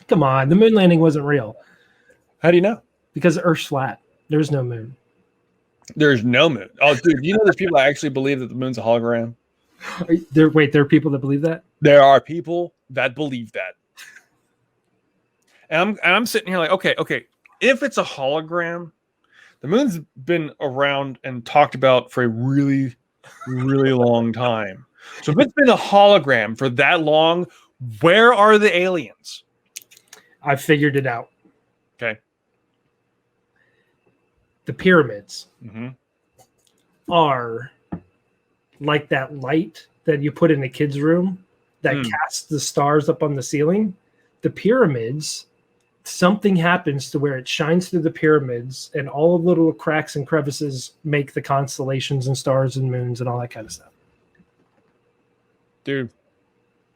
Come on, the moon landing wasn't real. How do you know? Because the Earth's flat. There's no moon. There's no moon. Oh, dude, you know there's people that actually believe that the moon's a hologram? There are people that believe that? There are people that believe that. And I'm sitting here like, okay. If it's a hologram, the moon's been around and talked about for a really, really long time. So if it's been a hologram for that long, where are the aliens? I figured it out. Okay. The pyramids are like that light that you put in a kid's room that casts the stars up on the ceiling. The pyramids, something happens to where it shines through the pyramids and all the little cracks and crevices make the constellations and stars and moons and all that kind of stuff. Dude,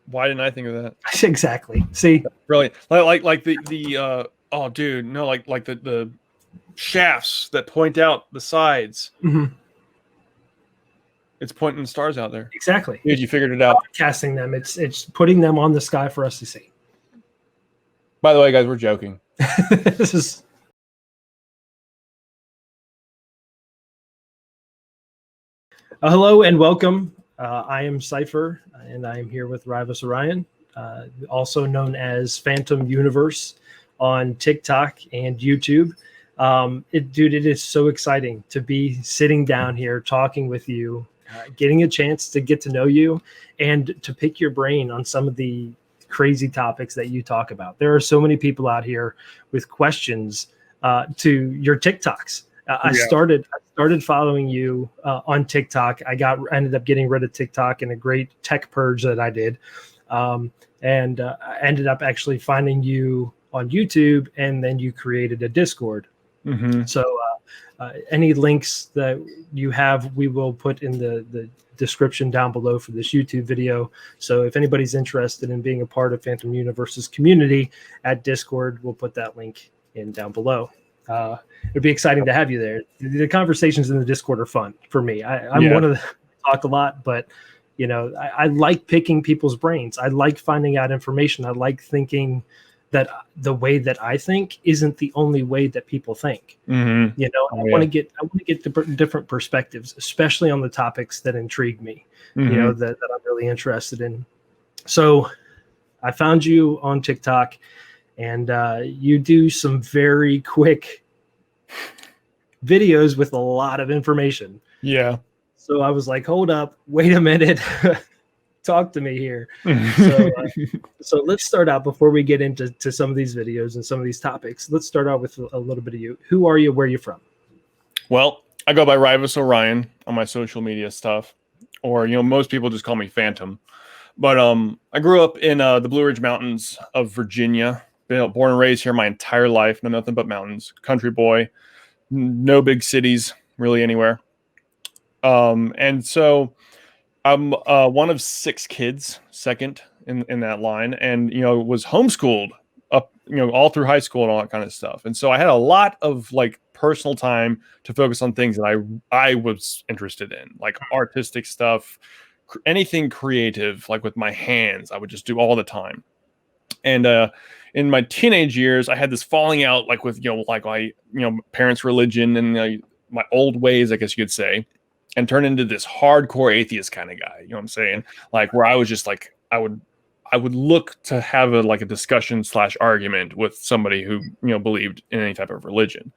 why didn't I think of that? Exactly. See, brilliant. Like the oh, dude, no, like the shafts that point out the sides. It's pointing stars out there. Exactly. Dude, you figured it out. Casting them, it's putting them on the sky for us to see. By the way, guys, we're joking. This is. Hello and welcome. I am Cypher, and I am here with Rivas Orion, also known as phant0m on TikTok and YouTube. Dude, it is so exciting to be sitting down here talking with you, getting a chance to get to know you and to pick your brain on some of the crazy topics that you talk about. There are so many people out here with questions to your TikToks. I started following you on TikTok. I ended up getting rid of TikTok in a great tech purge that I did, and I ended up actually finding you on YouTube, and then you created a Discord. So any links that you have, we will put in the description down below for this YouTube video. So if anybody's interested in being a part of phant0m community at Discord, we'll put that link in down below. It'd be exciting to have you there. The conversations in the Discord are fun for me. I'm one of the talk a lot, but you know, I like picking people's brains. I like finding out information. I like thinking that the way that I think isn't the only way that people think. You know, I want to get different perspectives, especially on the topics that intrigue me. You know, that I'm really interested in. So I found you on TikTok, and you do some very quick videos with a lot of information. Yeah. So I was like, hold up, wait a minute. Talk to me here. So let's start out before we get into some of these videos and some of these topics. Let's start out with a little bit of you. Who are you? Where are you from? Well, I go by Rivas Orion on my social media stuff, or you know, most people just call me Phantom. But I grew up in the Blue Ridge Mountains of Virginia. Been born and raised here my entire life. Know nothing but mountains. Country boy. No big cities really anywhere. And so I'm one of 6 kids, second in that line, and you know, was homeschooled up, you know, all through high school and all that kind of stuff. And so I had a lot of like personal time to focus on things that I was interested in, like artistic stuff, anything creative, like with my hands, I would just do all the time. And in my teenage years, I had this falling out, like with parents' religion and my old ways, I guess you could say. And turn into this hardcore atheist kind of guy. You know what I'm saying? Like where I was just like, I would look to have a discussion / argument with somebody who, you know, believed in any type of religion.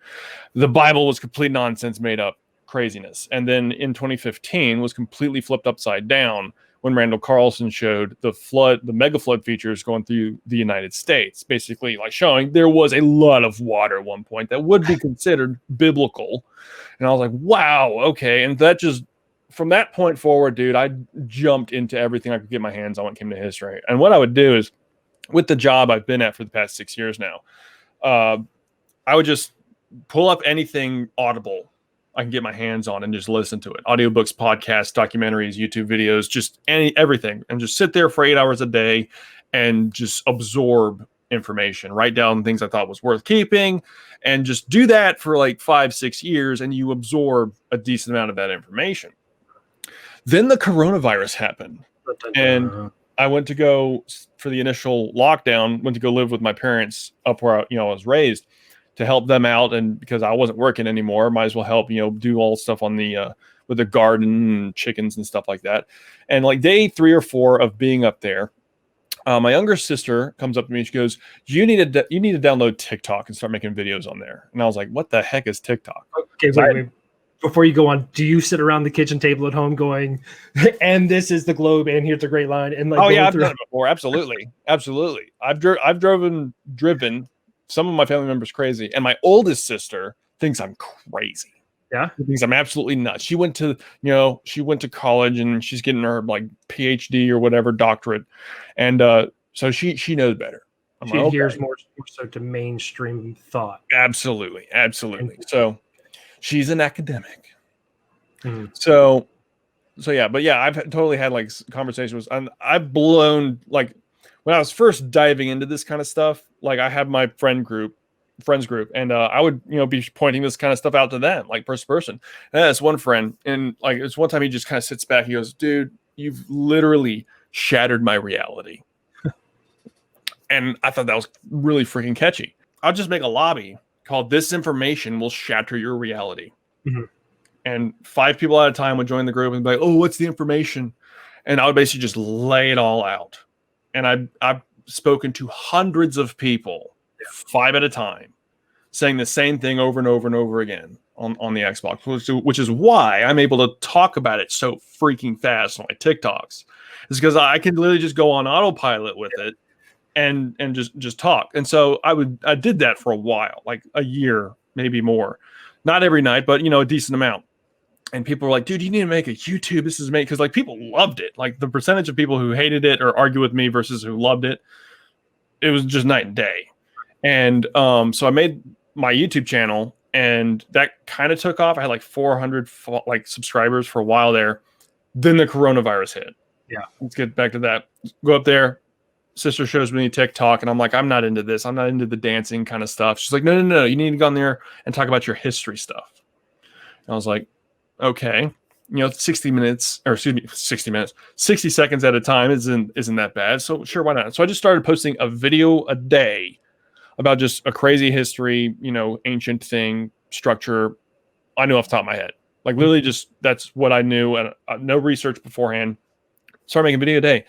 The Bible was complete nonsense, made up craziness. And then in 2015 was completely flipped upside down when Randall Carlson showed the megaflood features going through the United States, basically like showing there was a lot of water at one point that would be considered biblical. And I was like, wow, okay. And that just, from that point forward, dude, I jumped into everything I could get my hands on when it came to history. And what I would do is, with the job I've been at for the past 6 years now, I would just pull up anything audible I can get my hands on and just listen to it. Audiobooks, podcasts, documentaries, YouTube videos, just everything. And just sit there for 8 hours a day and just absorb information, write down things I thought was worth keeping, and just do that for like 5-6 years, and you absorb a decent amount of that information. Then the coronavirus happened, and I went to go for the initial lockdown, went to go live with my parents up where I was raised to help them out. And because I wasn't working anymore, might as well help, do all the stuff on the, with the garden and chickens and stuff like that. And like day 3 or 4 of being up there, my younger sister comes up to me and she goes, you need to download TikTok and start making videos on there. And I was like, what the heck is TikTok? Okay, wait. Before you go on, do you sit around the kitchen table at home going, and this is the globe, and here's a great line, and like, oh yeah, I've done it before. Absolutely. I've driven some of my family members crazy, and my oldest sister thinks I'm crazy. Yeah, she thinks I'm absolutely nuts. She went to college, and she's getting her like PhD or whatever doctorate, and so she knows better. She adheres more so to mainstream thought. Absolutely. So she's an academic. Mm. So yeah, but yeah, I've totally had like conversations, and I've blown, like when I was first diving into this kind of stuff, like I had my friends group, and I would, be pointing this kind of stuff out to them, like person. And that's one friend, and like it's one time he just kind of sits back, he goes, dude, you've literally shattered my reality. And I thought that was really freaking catchy. I'll just make a lobby called This Information Will Shatter Your Reality. Mm-hmm. And 5 people at a time would join the group and be like, oh, what's the information? And I would basically just lay it all out. And I've spoken to hundreds of people, 5 at a time, saying the same thing over and over and over again on the Xbox, which is why I'm able to talk about it so freaking fast on my TikToks. It's because I can literally just go on autopilot with it and just talk. And so I did that for a while, like a year, maybe more. Not every night, but a decent amount. And people were like, dude, you need to make a YouTube. This is made, because like people loved it. Like the percentage of people who hated it or argue with me versus who loved it, it was just night and day. And so I made my YouTube channel, and that kind of took off. I had like 400 subscribers for a while there. Then the coronavirus hit. Yeah. Let's get back to that. Go up there. Sister shows me TikTok, and I'm like, I'm not into this. I'm not into the dancing kind of stuff. She's like, no. You need to go on there and talk about your history stuff. And I was like, okay, 60 seconds at a time isn't that bad. So sure, why not? So I just started posting a video a day about just a crazy history, ancient thing, structure. I knew off the top of my head, like literally just, that's what I knew, and no research beforehand. Started making a video a day.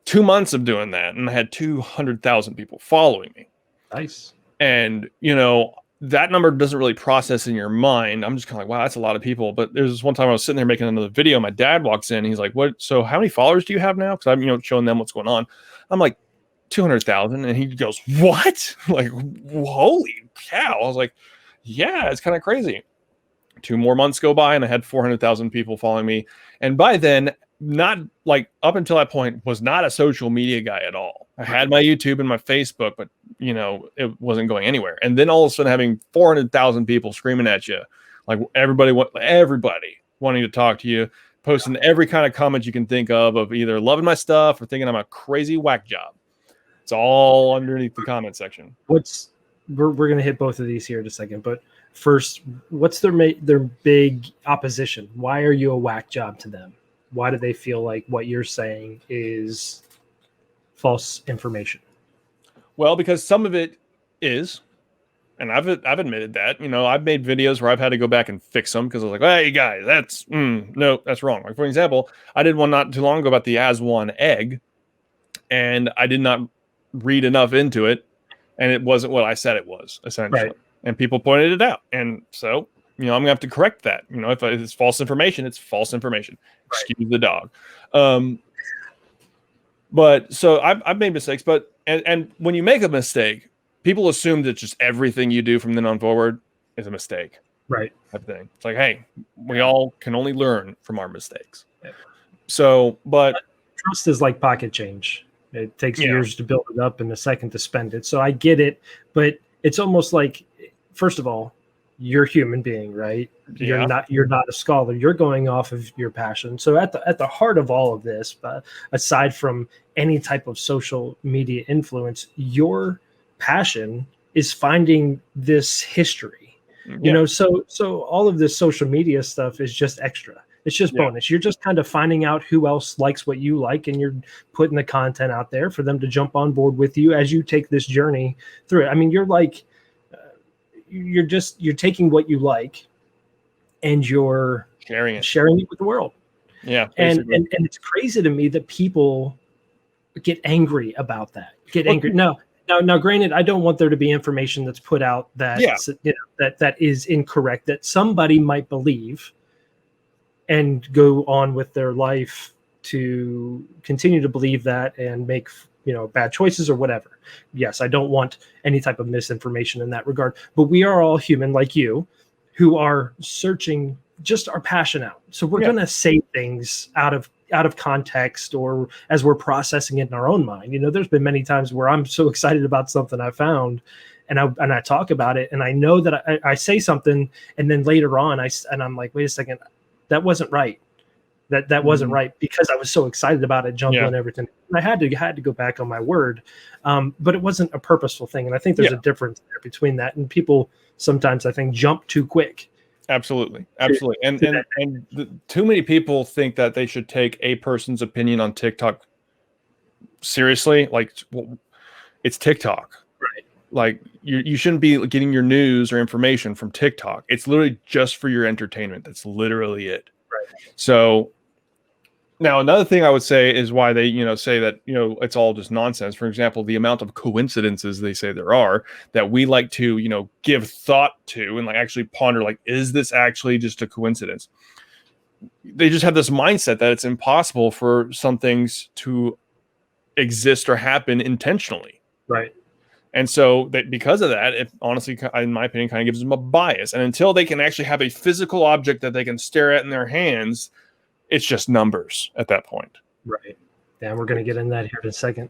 2 months of doing that, and I had 200,000 people following me. Nice. And that number doesn't really process in your mind. I'm just kind of like, wow, that's a lot of people. But there's this one time I was sitting there making another video. My dad walks in. He's like, what? So how many followers do you have now? Because I'm, showing them what's going on. I'm like, 200,000. And he goes, what? Like, holy cow. I was like, yeah, it's kind of crazy. 2 more months go by, and I had 400,000 people following me. And by then, not like up until that point, was not a social media guy at all. I had my YouTube and my Facebook, but it wasn't going anywhere. And then all of a sudden having 400,000 people screaming at you, like everybody wanting to talk to you, posting every kind of comment you can think of either loving my stuff or thinking I'm a crazy whack job. It's all underneath the comment section. We're going to hit both of these here in a second, but first, what's their big opposition? Why are you a whack job to them? Why do they feel like what you're saying is false information? Well, because some of it is, and I've admitted that. I've made videos where I've had to go back and fix them because I was like, hey guys, that's wrong. Like for example, I did one not too long ago about the as-one egg, and I did not read enough into it, and it wasn't what I said it was, essentially. Right. And people pointed it out, and so I'm gonna have to correct that. If it's false information, it's false information. Right. Excuse the dog. But so I've made mistakes, but and when you make a mistake, people assume that just everything you do from then on forward is a mistake. Right. Type thing. It's like, hey, we all can only learn from our mistakes. Yeah. So, but trust is like pocket change. It takes years to build it up and a second to spend it. So I get it, but it's almost like, first of all, you're a human being, right? You're not a scholar. You're going off of your passion. So at the heart of all of this, aside from any type of social media influence, your passion is finding this history. So all of this social media stuff is just extra. It's just bonus. You're just kind of finding out who else likes what you like, and you're putting the content out there for them to jump on board with you as you take this journey through it. I mean, you're like, you're taking what you like and you're sharing it with the world. Yeah. And it's crazy to me that people get angry about that. Now, granted, I don't want there to be information that's put out that that is incorrect, that somebody might believe and go on with their life to continue to believe that and make bad choices or whatever. Yes, I don't want any type of misinformation in that regard. But we are all human, like you, who are searching just our passion out. So we're going to say things out of context, or as we're processing it in our own mind. There's been many times where I'm so excited about something I found, and I talk about it, and I know that I say something, and then later on I'm like, wait a second, that wasn't right. That wasn't right, because I was so excited about it, jumping and everything. And I had to go back on my word, but it wasn't a purposeful thing. And I think there's a difference there between that, and people sometimes, I think, jump too quick. Absolutely. And too many people think that they should take a person's opinion on TikTok seriously. Like, it's TikTok, right? Like, you shouldn't be getting your news or information from TikTok. It's literally just for your entertainment. That's literally it. Right. So now another thing I would say is why they, say that, it's all just nonsense. For example, the amount of coincidences they say there are that we like to, give thought to and like actually ponder, like, is this actually just a coincidence? They just have this mindset that it's impossible for some things to exist or happen intentionally. Right. And so because of that, it honestly, in my opinion, kind of gives them a bias. And until they can actually have a physical object that they can stare at in their hands, it's just numbers at that point. Right. Yeah, we're going to get into that here in a second.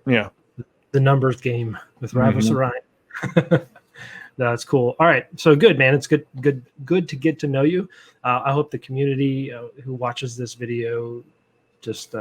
Yeah. The numbers game with Rivals Orion. That's cool. All right. So good, man. It's good to get to know you. I hope the community who watches this video just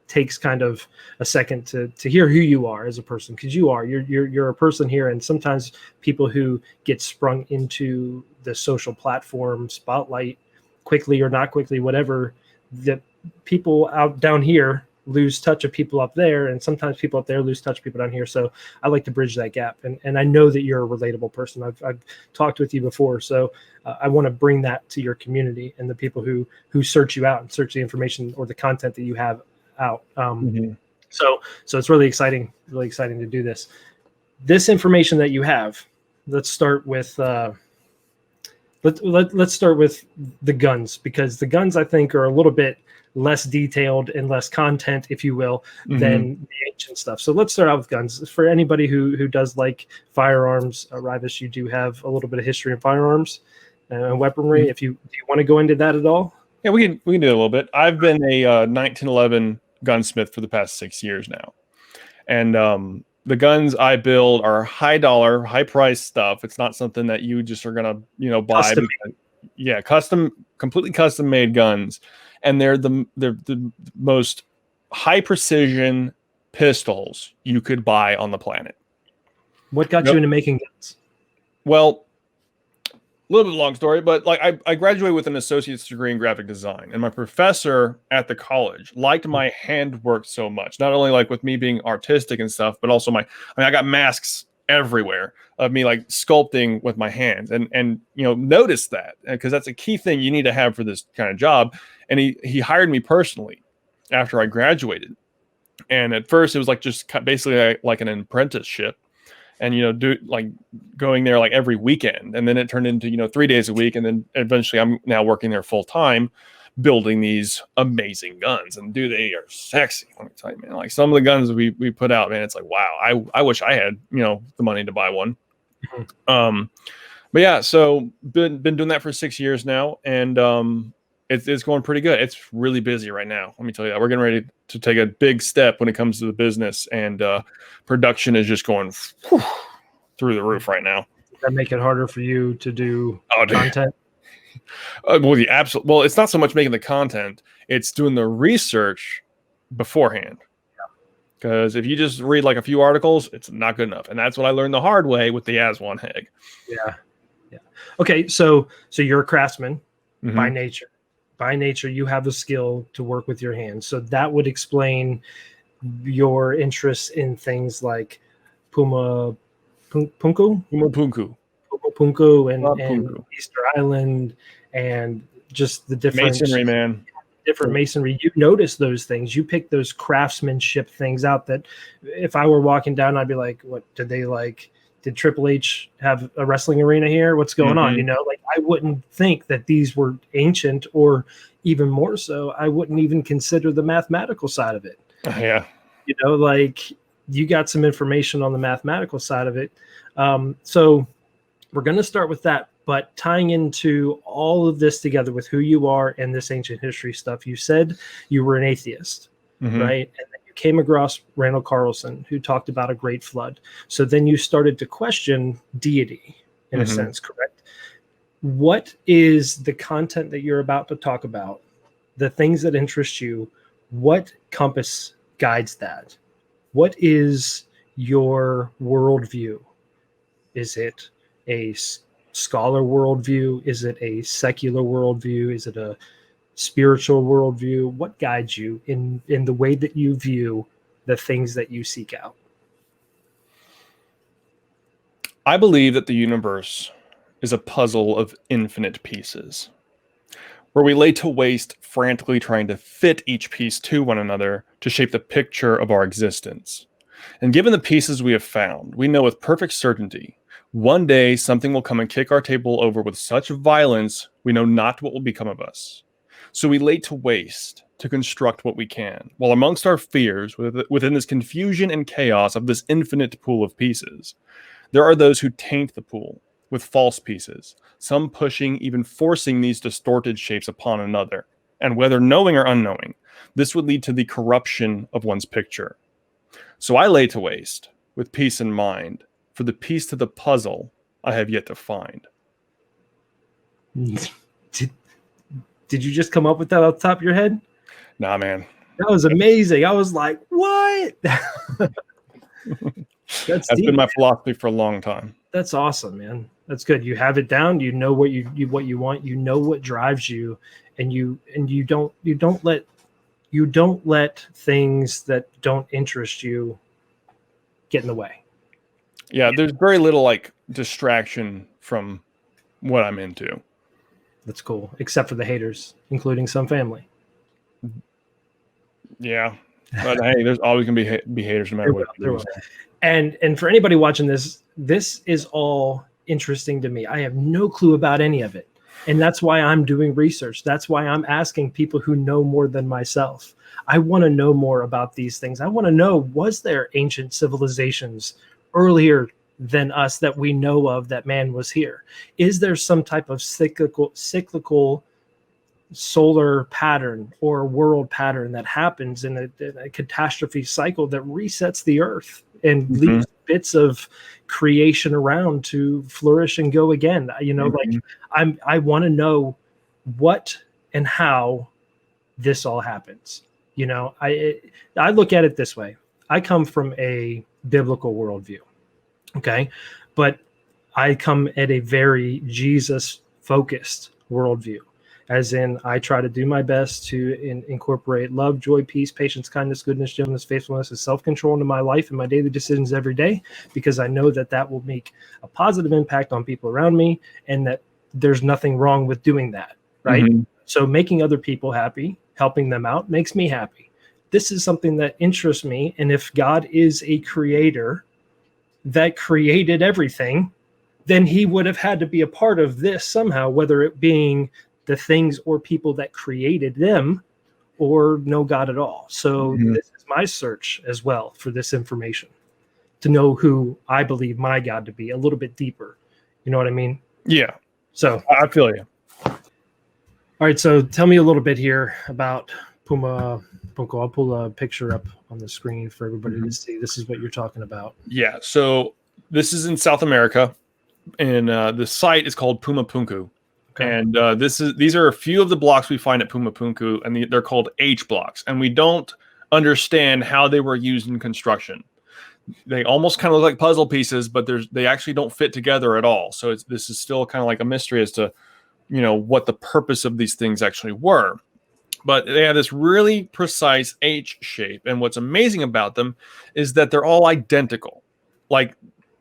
takes kind of a second to hear who you are as a person, because you're a person here. And sometimes people who get sprung into the social platform spotlight quickly or not quickly, whatever, that people out down here lose touch of people up there, and sometimes people up there lose touch of people down here. So I like to bridge that gap, and I know that you're a relatable person. I've talked with you before, so I want to bring that to your community and the people who search you out and search the information or the content that you have out. So it's really exciting to do this information that you have. Let's start with let's start with the guns, because the guns, I think, are a little bit less detailed and less content, if you will, than the ancient stuff. So let's start out with guns. For anybody who does like firearms, Rivas, you do have a little bit of history in firearms and weaponry. Do you want to go into that at all? Yeah, we can do a little bit. I've been a 1911 gunsmith for the past 6 years now, and the guns I build are high dollar, high price stuff. It's not something that you just are gonna buy. Completely custom made guns, and they're the most high precision pistols you could buy on the planet. What got you into making guns? Well, a little bit long story, but like I graduated with an associate's degree in graphic design, and my professor at the college liked my handwork so much. Not only like with me being artistic and stuff, but also I got masks everywhere of me like sculpting with my hands, and noticed that, because that's a key thing you need to have for this kind of job. And he hired me personally after I graduated, and at first it was like just basically like an apprenticeship. And do like going there like every weekend, and then it turned into 3 days a week, and then eventually I'm now working there full time, building these amazing guns. And dude, they are sexy. Let me tell you, man. Like some of the guns we put out, man, it's like wow. I wish I had the money to buy one. But yeah, so been doing that for 6 years now, and it's going pretty good. It's really busy right now. Let me tell you that. We're getting ready to take a big step when it comes to the business, and production is just going through the roof right now. Does that make it harder for you to do content? Well, it's not so much making the content; it's doing the research beforehand. Because if you just read like a few articles, it's not good enough, and that's what I learned the hard way with the Aswan Heg. Yeah. Okay, so you're a craftsman by nature. by nature, you have the skill to work with your hands. So that would explain your interest in things like Pumapunku, Pumapunku. Pumapunku, and Pumapunku. Easter Island, and just the different Masonry, man. different masonry. You notice those things. You pick those craftsmanship things out that if I were walking down, I'd be like, what did they like? Did Triple H have a wrestling arena here? What's going on? You know, like I wouldn't think that these were ancient, or even more so, I wouldn't even consider the mathematical side of it. Yeah. You know, like you got some information on the mathematical side of it. So we're going to start with that, but tying into all of this together with who you are and this ancient history stuff, you said you were an atheist, right? And then you came across Randall Carlson, who talked about a great flood. So then you started to question deity in a sense, correct? What is the content that you're about to talk about, the things that interest you? What compass guides that? What is your worldview? Is it a scholar worldview? Is it a secular worldview? Is it a spiritual worldview? What guides you in the way that you view the things that you seek out? I believe that the universe is a puzzle of infinite pieces, where we lay to waste frantically trying to fit each piece to one another to shape the picture of our existence. And given the pieces we have found, we know with perfect certainty, one day something will come and kick our table over with such violence, we know not what will become of us. So we lay to waste to construct what we can, while amongst our fears, within this confusion and chaos of this infinite pool of pieces, there are those who taint the pool with false pieces, some pushing, even forcing these distorted shapes upon another. And whether knowing or unknowing, this would lead to the corruption of one's picture. So I lay to waste, with peace in mind, for the piece to the puzzle I have yet to find. Did you just come up with that off the top of your head? Nah, man. That was amazing. I was like, what? That's been my philosophy for a long time. That's awesome, man. That's good. You have it down. You know what you want. You know what drives you, and you don't let things that don't interest you get in the way. Yeah, there's very little like distraction from what I'm into. That's cool, except for the haters, including some family. Yeah, but hey, there's always gonna be haters no matter what. And for anybody watching this, this is all interesting to me. I have no clue about any of it, and that's why I'm doing research. That's why I'm asking people who know more than myself. I want to know more about these things. I want to know, was there ancient civilizations earlier than us that we know of that man was here? Is there some type of cyclical solar pattern or world pattern that happens in a catastrophe cycle that resets the earth and leaves bits of creation around to flourish and go again? You know, like I want to know what and how this all happens. You know, I look at it this way. I come from a biblical worldview. Okay. But I come at a very Jesus focused worldview, as in I try to do my best to incorporate love, joy, peace, patience, kindness, goodness, gentleness, faithfulness, and self-control into my life and my daily decisions every day, because I know that that will make a positive impact on people around me, and that there's nothing wrong with doing that. Right. So making other people happy, helping them out, makes me happy. This is something that interests me. And if God is a creator that created everything, then he would have had to be a part of this somehow, whether it being the things or people that created them, or no God at all. So this is my search as well for this information, to know who I believe my God to be a little bit deeper. You know what I mean? Yeah. So I feel you. All right. So tell me a little bit here about Pumapunku. I'll pull a picture up on the screen for everybody to see. This is what you're talking about. Yeah. So this is in South America, and the site is called Pumapunku. Okay. And these are a few of the blocks we find at Pumapunku, and they're called H blocks. And we don't understand how they were used in construction. They almost kind of look like puzzle pieces, but they actually don't fit together at all. So this is still kind of like a mystery as to what the purpose of these things actually were. But they have this really precise H shape, and what's amazing about them is that they're all identical. Like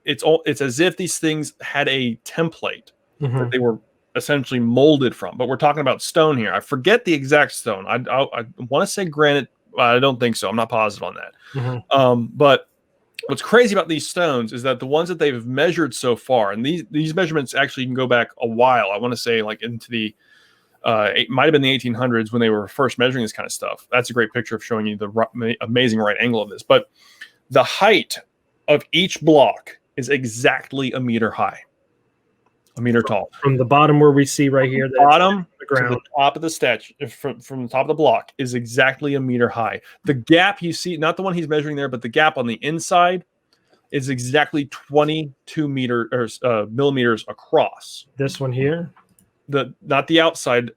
it's as if these things had a template that they were essentially molded from. But we're talking about stone here. I forget the exact stone. I want to say granite. I don't think so. I'm not positive on that. But what's crazy about these stones is that the ones that they've measured so far, and these measurements actually can go back a while. I want to say like into the it might have been the 1800s when they were first measuring this kind of stuff. That's a great picture of showing you the amazing right angle of this. But the height of each block is exactly a meter high, a meter tall. From the bottom where we see right here, the bottom the ground, to the top of the statue, from the top of the block is exactly a meter high. The gap you see, not the one he's measuring there, but the gap on the inside is exactly 22 millimeters across. This one here? Not the outside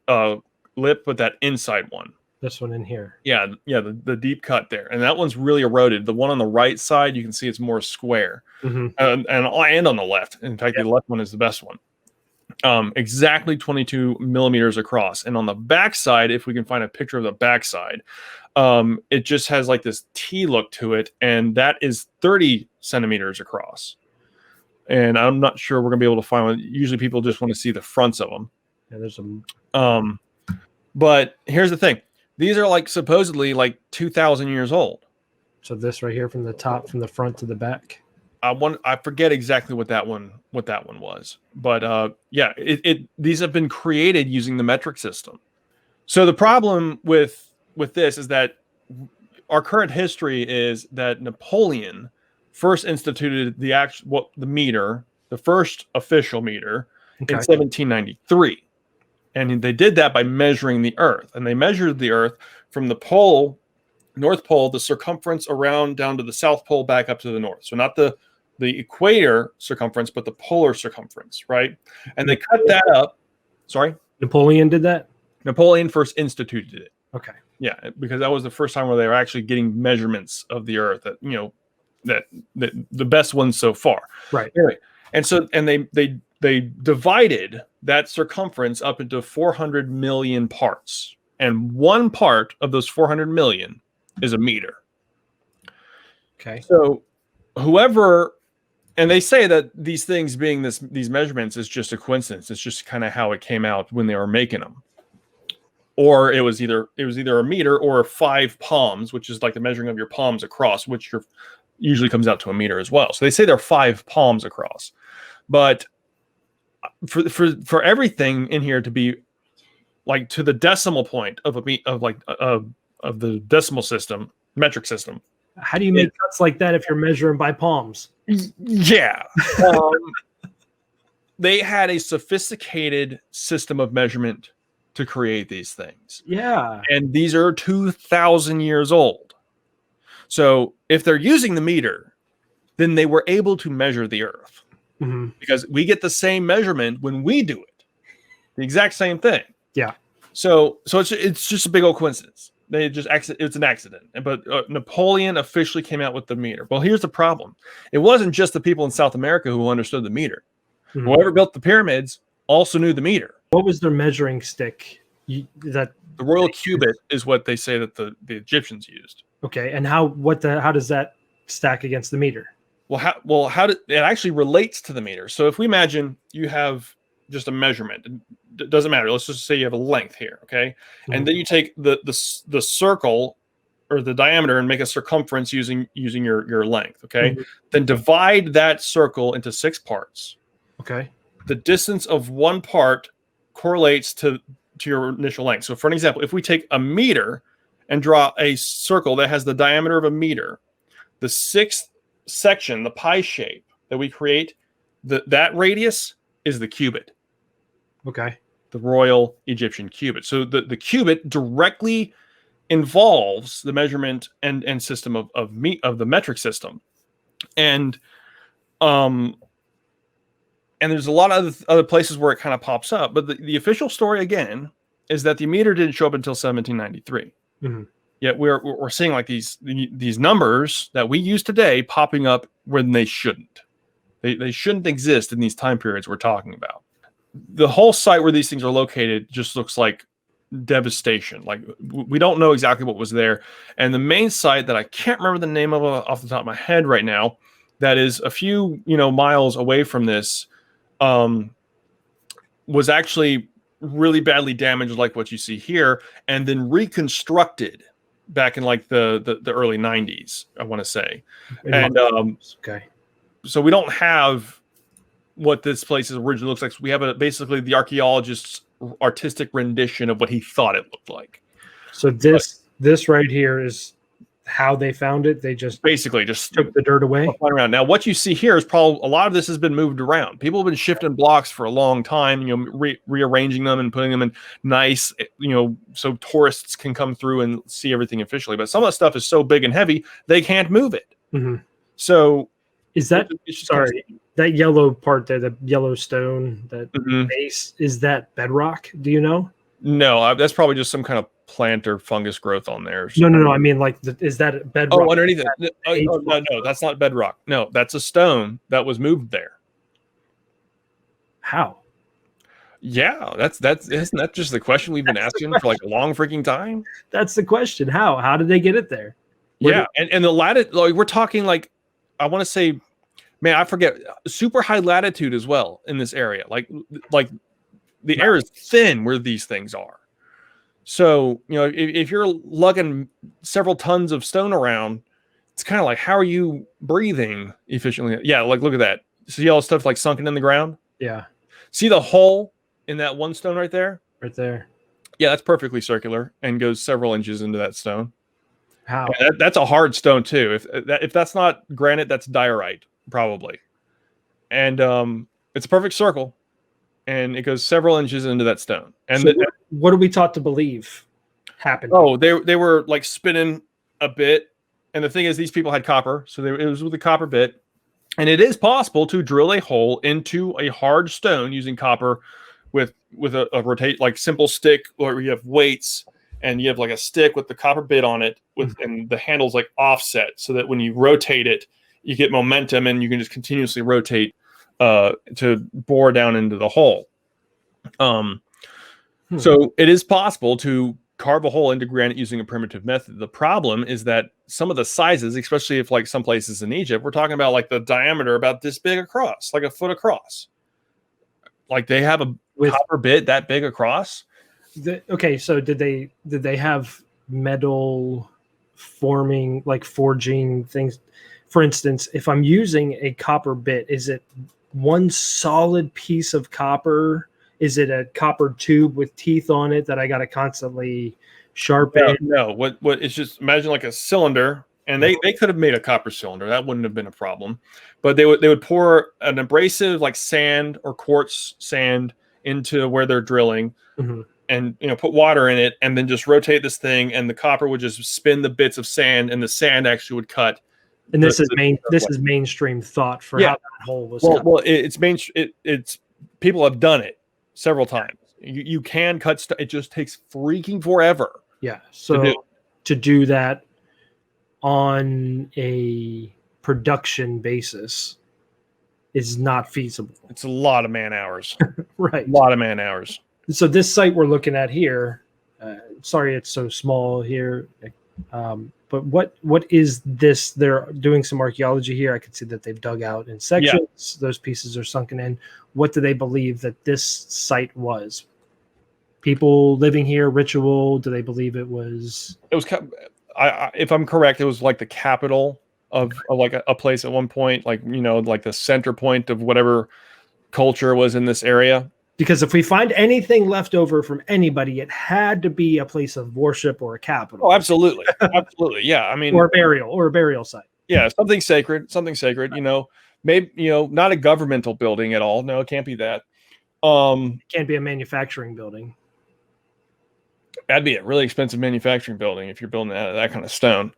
lip, but that inside one. This one in here. Yeah, the deep cut there, and that one's really eroded. The one on the right side, you can see it's more square, and on the left. In fact, the left one is the best one. Exactly 22 millimeters across, and on the back side, if we can find a picture of the back side, it just has like this T look to it, and that is 30 centimeters across. And I'm not sure we're gonna be able to find one. Usually, people just want to see the fronts of them. Yeah, there's some. But here's the thing. These are like supposedly like 2,000 years old. So this right here from the top, from the front to the back. I forget exactly what that one was, but yeah, these have been created using the metric system. So the problem with this is that our current history is that Napoleon first instituted the meter, the first official meter, in 1793. And they did that by measuring the Earth. And they measured the Earth from the pole, North Pole, the circumference around down to the South Pole, back up to the North. So not the equator circumference, but the polar circumference, right? And they cut that up. Sorry? Napoleon did that? Napoleon first instituted it. Okay. Yeah, because that was the first time where they were actually getting measurements of the Earth that, that the best ones so far. Right. Anyway, and so they divided that circumference up into 400 million parts, and one part of those 400 million is a meter. Okay. So whoever, and they say that these things being these measurements is just a coincidence. It's just kind of how it came out when they were making them. Or it was either a meter or 5 palms, which is like the measuring of your palms across, which usually comes out to a meter as well. So they say they're 5 palms across, but for everything in here to be like to the decimal point of the decimal system, metric system. How do you make cuts like that if you're measuring by palms? Yeah. They had a sophisticated system of measurement to create these things. Yeah. And these are 2,000 years old. So if they're using the meter, then they were able to measure the Earth. Because we get the same measurement when we do it. The exact same thing. Yeah. So it's just a big old coincidence. It's an accident. But Napoleon officially came out with the meter. Well, here's the problem. It wasn't just the people in South America who understood the meter. Whoever built the pyramids also knew the meter. What was their measuring stick? The royal cubit is what they say that the Egyptians used. Okay, and how does that stack against the meter? How did it actually relates to the meter? So if we imagine you have just a measurement, it doesn't matter. Let's just say you have a length here, okay? And then you take the circle or the diameter and make a circumference using your length, okay? Then divide that circle into 6 parts. Okay. The distance of one part correlates to your initial length. So for an example, if we take a meter and draw a circle that has the diameter of a meter, the 6th section, the pie shape that we create, that radius is the cubit. Okay. The Royal Egyptian cubit. So the cubit directly involves the measurement and system of the metric system. And there's a lot of other places where it kind of pops up, but the official story again is that the meter didn't show up until 1793. Yet we're seeing like these numbers that we use today popping up when they shouldn't. They shouldn't exist in these time periods we're talking about. the whole site where these things are located just looks like devastation. Like we don't know exactly what was there. And the main site that I can't remember the name of off the top of my head right now, that is a few miles away from this, was actually really badly damaged, like what you see here, and then reconstructed back in like the early 90s, I want to say. And okay, so we don't have what this place originally looks like. So we have basically the archaeologist's artistic rendition of what he thought it looked like. So this right here is how they found it. They just basically took the dirt away. Around. Now, what you see here is probably a lot of this has been moved around. People have been shifting blocks for a long time, rearranging them and putting them in nice, so tourists can come through and see everything officially. But some of the stuff is so big and heavy, they can't move it. Mm-hmm. So is that, that yellow part there, the yellow stone, that base, is that bedrock? Do you know? No, that's probably just some kind of plant or fungus growth on there. No. I mean, like, is that bedrock? Oh, underneath it. No, that's not bedrock. No, that's a stone that was moved there. How? Yeah, isn't that just the question we've been asking for like a long freaking time? That's the question. How did they get it there? And the latitude, like, we're talking like, I want to say, man, I forget, super high latitude as well in this area. Like the air is thin where these things are. So, if you're lugging several tons of stone around, it's kind of like, how are you breathing efficiently? Yeah, like, look at that. See all the stuff like sunken in the ground? Yeah. See the hole in that one stone right there? Right there. Yeah, that's perfectly circular and goes several inches into that stone. How? Yeah, that's a hard stone too. If that's not granite, that's diorite probably. And it's a perfect circle. And it goes several inches into that stone. And so what are we taught to believe happened? Oh, they were like spinning a bit. And the thing is, these people had copper. So it was with a copper bit. And it is possible to drill a hole into a hard stone using copper with a rotate, like simple stick, or you have weights and you have like a stick with the copper bit on it and the handle's like offset so that when you rotate it, you get momentum and you can just continuously rotate to bore down into the hole. So it is possible to carve a hole into granite using a primitive method. The problem is that some of the sizes, especially if like some places in Egypt, we're talking about like the diameter about this big across, like a foot across. Like they have a copper bit that big across. Okay, so did they have metal forming, like forging things? For instance, if I'm using a copper bit, is it one solid piece of copper? Is it a copper tube with teeth on it that I got to constantly sharpen? No. What it's just, imagine like a cylinder, and they could have made a copper cylinder. That wouldn't have been a problem. But they would pour an abrasive like sand or quartz sand into where they're drilling, and put water in it, and then just rotate this thing, and the copper would just spin the bits of sand, and the sand actually would cut. And this is mainstream thought for how that hole was cut. Well, it's people have done it several times. You can cut stuff. It just takes freaking forever. Yeah. So to do that on a production basis is not feasible. It's a lot of man hours. Right. A lot of man hours. So this site we're looking at here, sorry it's so small here, but what is this? They're doing some archaeology here. I could see that they've dug out in sections. Yeah. Those pieces are sunken in. What do they believe that this site was? People living here, ritual? Do they believe it was? It was, if I'm correct, it was like the capital of like a place at one point, like, like the center point of whatever culture was in this area. Because if we find anything left over from anybody, it had to be a place of worship or a capital. Oh, absolutely. Absolutely. Yeah. I mean, or a burial site. Yeah. Something sacred, maybe, not a governmental building at all. No, it can't be that. It can't be a manufacturing building. That'd be a really expensive manufacturing building if you're building that kind of stone.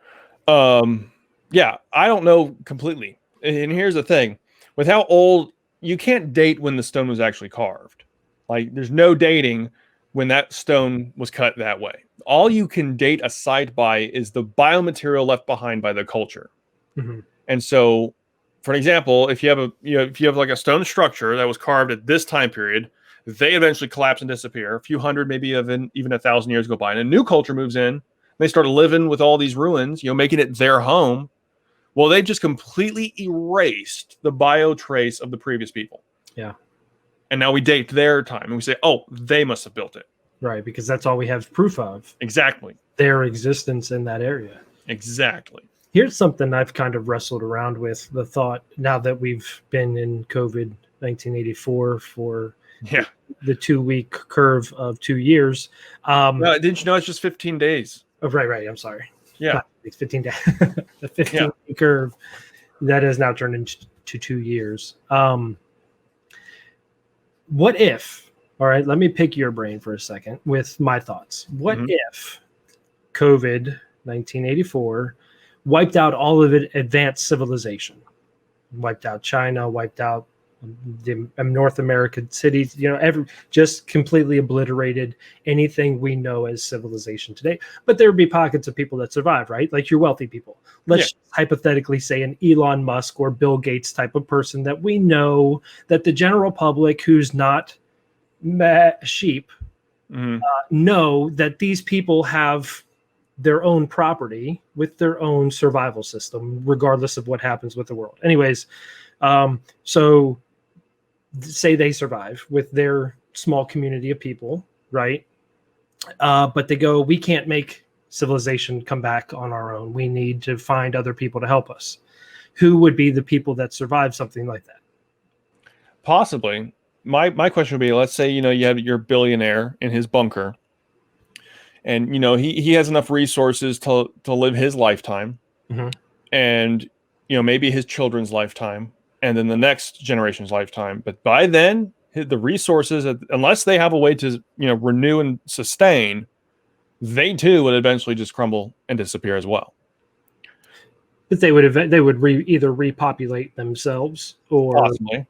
Yeah, I don't know completely. And here's the thing. With how old, you can't date when the stone was actually carved. Like, there's no dating when that stone was cut that way. All you can date a site by is the biomaterial left behind by the culture. And so, for example, if you have like a stone structure that was carved at this time period, They eventually collapse and disappear. A few hundred, maybe even 1,000 years go by, and a new culture moves in. They start living with all these ruins, making it their home. Well, they've just completely erased the bio trace of the previous people. Yeah. And now we date their time and we say, oh, they must have built it. Right, because that's all we have proof of. Exactly. Their existence in that area. Exactly. Here's something I've kind of wrestled around with, the thought, now that we've been in COVID 1984 for the 2-week curve of 2 years. No, didn't you know it's just 15 days? Oh, right. I'm sorry. Yeah. It's 15 days. The 15 curve that has now turned into 2 years. What if, all right, let me pick your brain for a second with my thoughts. What if COVID 1984 wiped out all of it, advanced civilization, wiped out China, wiped out the North American cities, just completely obliterated anything we know as civilization today. But there would be pockets of people that survive, right? Like your wealthy people. Let's hypothetically say an Elon Musk or Bill Gates type of person that we know that the general public who's not sheep know that these people have their own property with their own survival system, regardless of what happens with the world. Anyways, so say they survive with their small community of people, right? But they go, we can't make civilization come back on our own. We need to find other people to help us. Who would be the people that survive something like that? Possibly. My question would be, let's say, you have your billionaire in his bunker, and he has enough resources to live his lifetime, and maybe his children's lifetime, and then the next generation's lifetime. But by then, the resources, unless they have a way to renew and sustain, they too would eventually just crumble and disappear as well. But they would either repopulate themselves or possibly.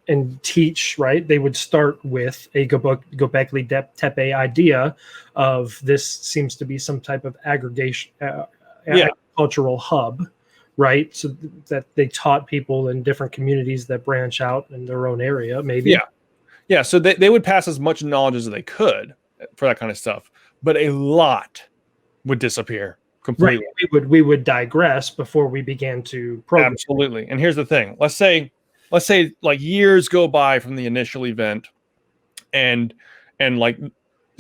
And teach, right? They would start with a Gobekli Tepe idea of this seems to be some type of aggregation, agricultural hub, right? So that they taught people in different communities that branch out in their own area, maybe. Yeah. So they would pass as much knowledge as they could for that kind of stuff, but a lot would disappear completely. Right. We would digress before we began to program. Absolutely. And here's the thing. Let's say like years go by from the initial event and like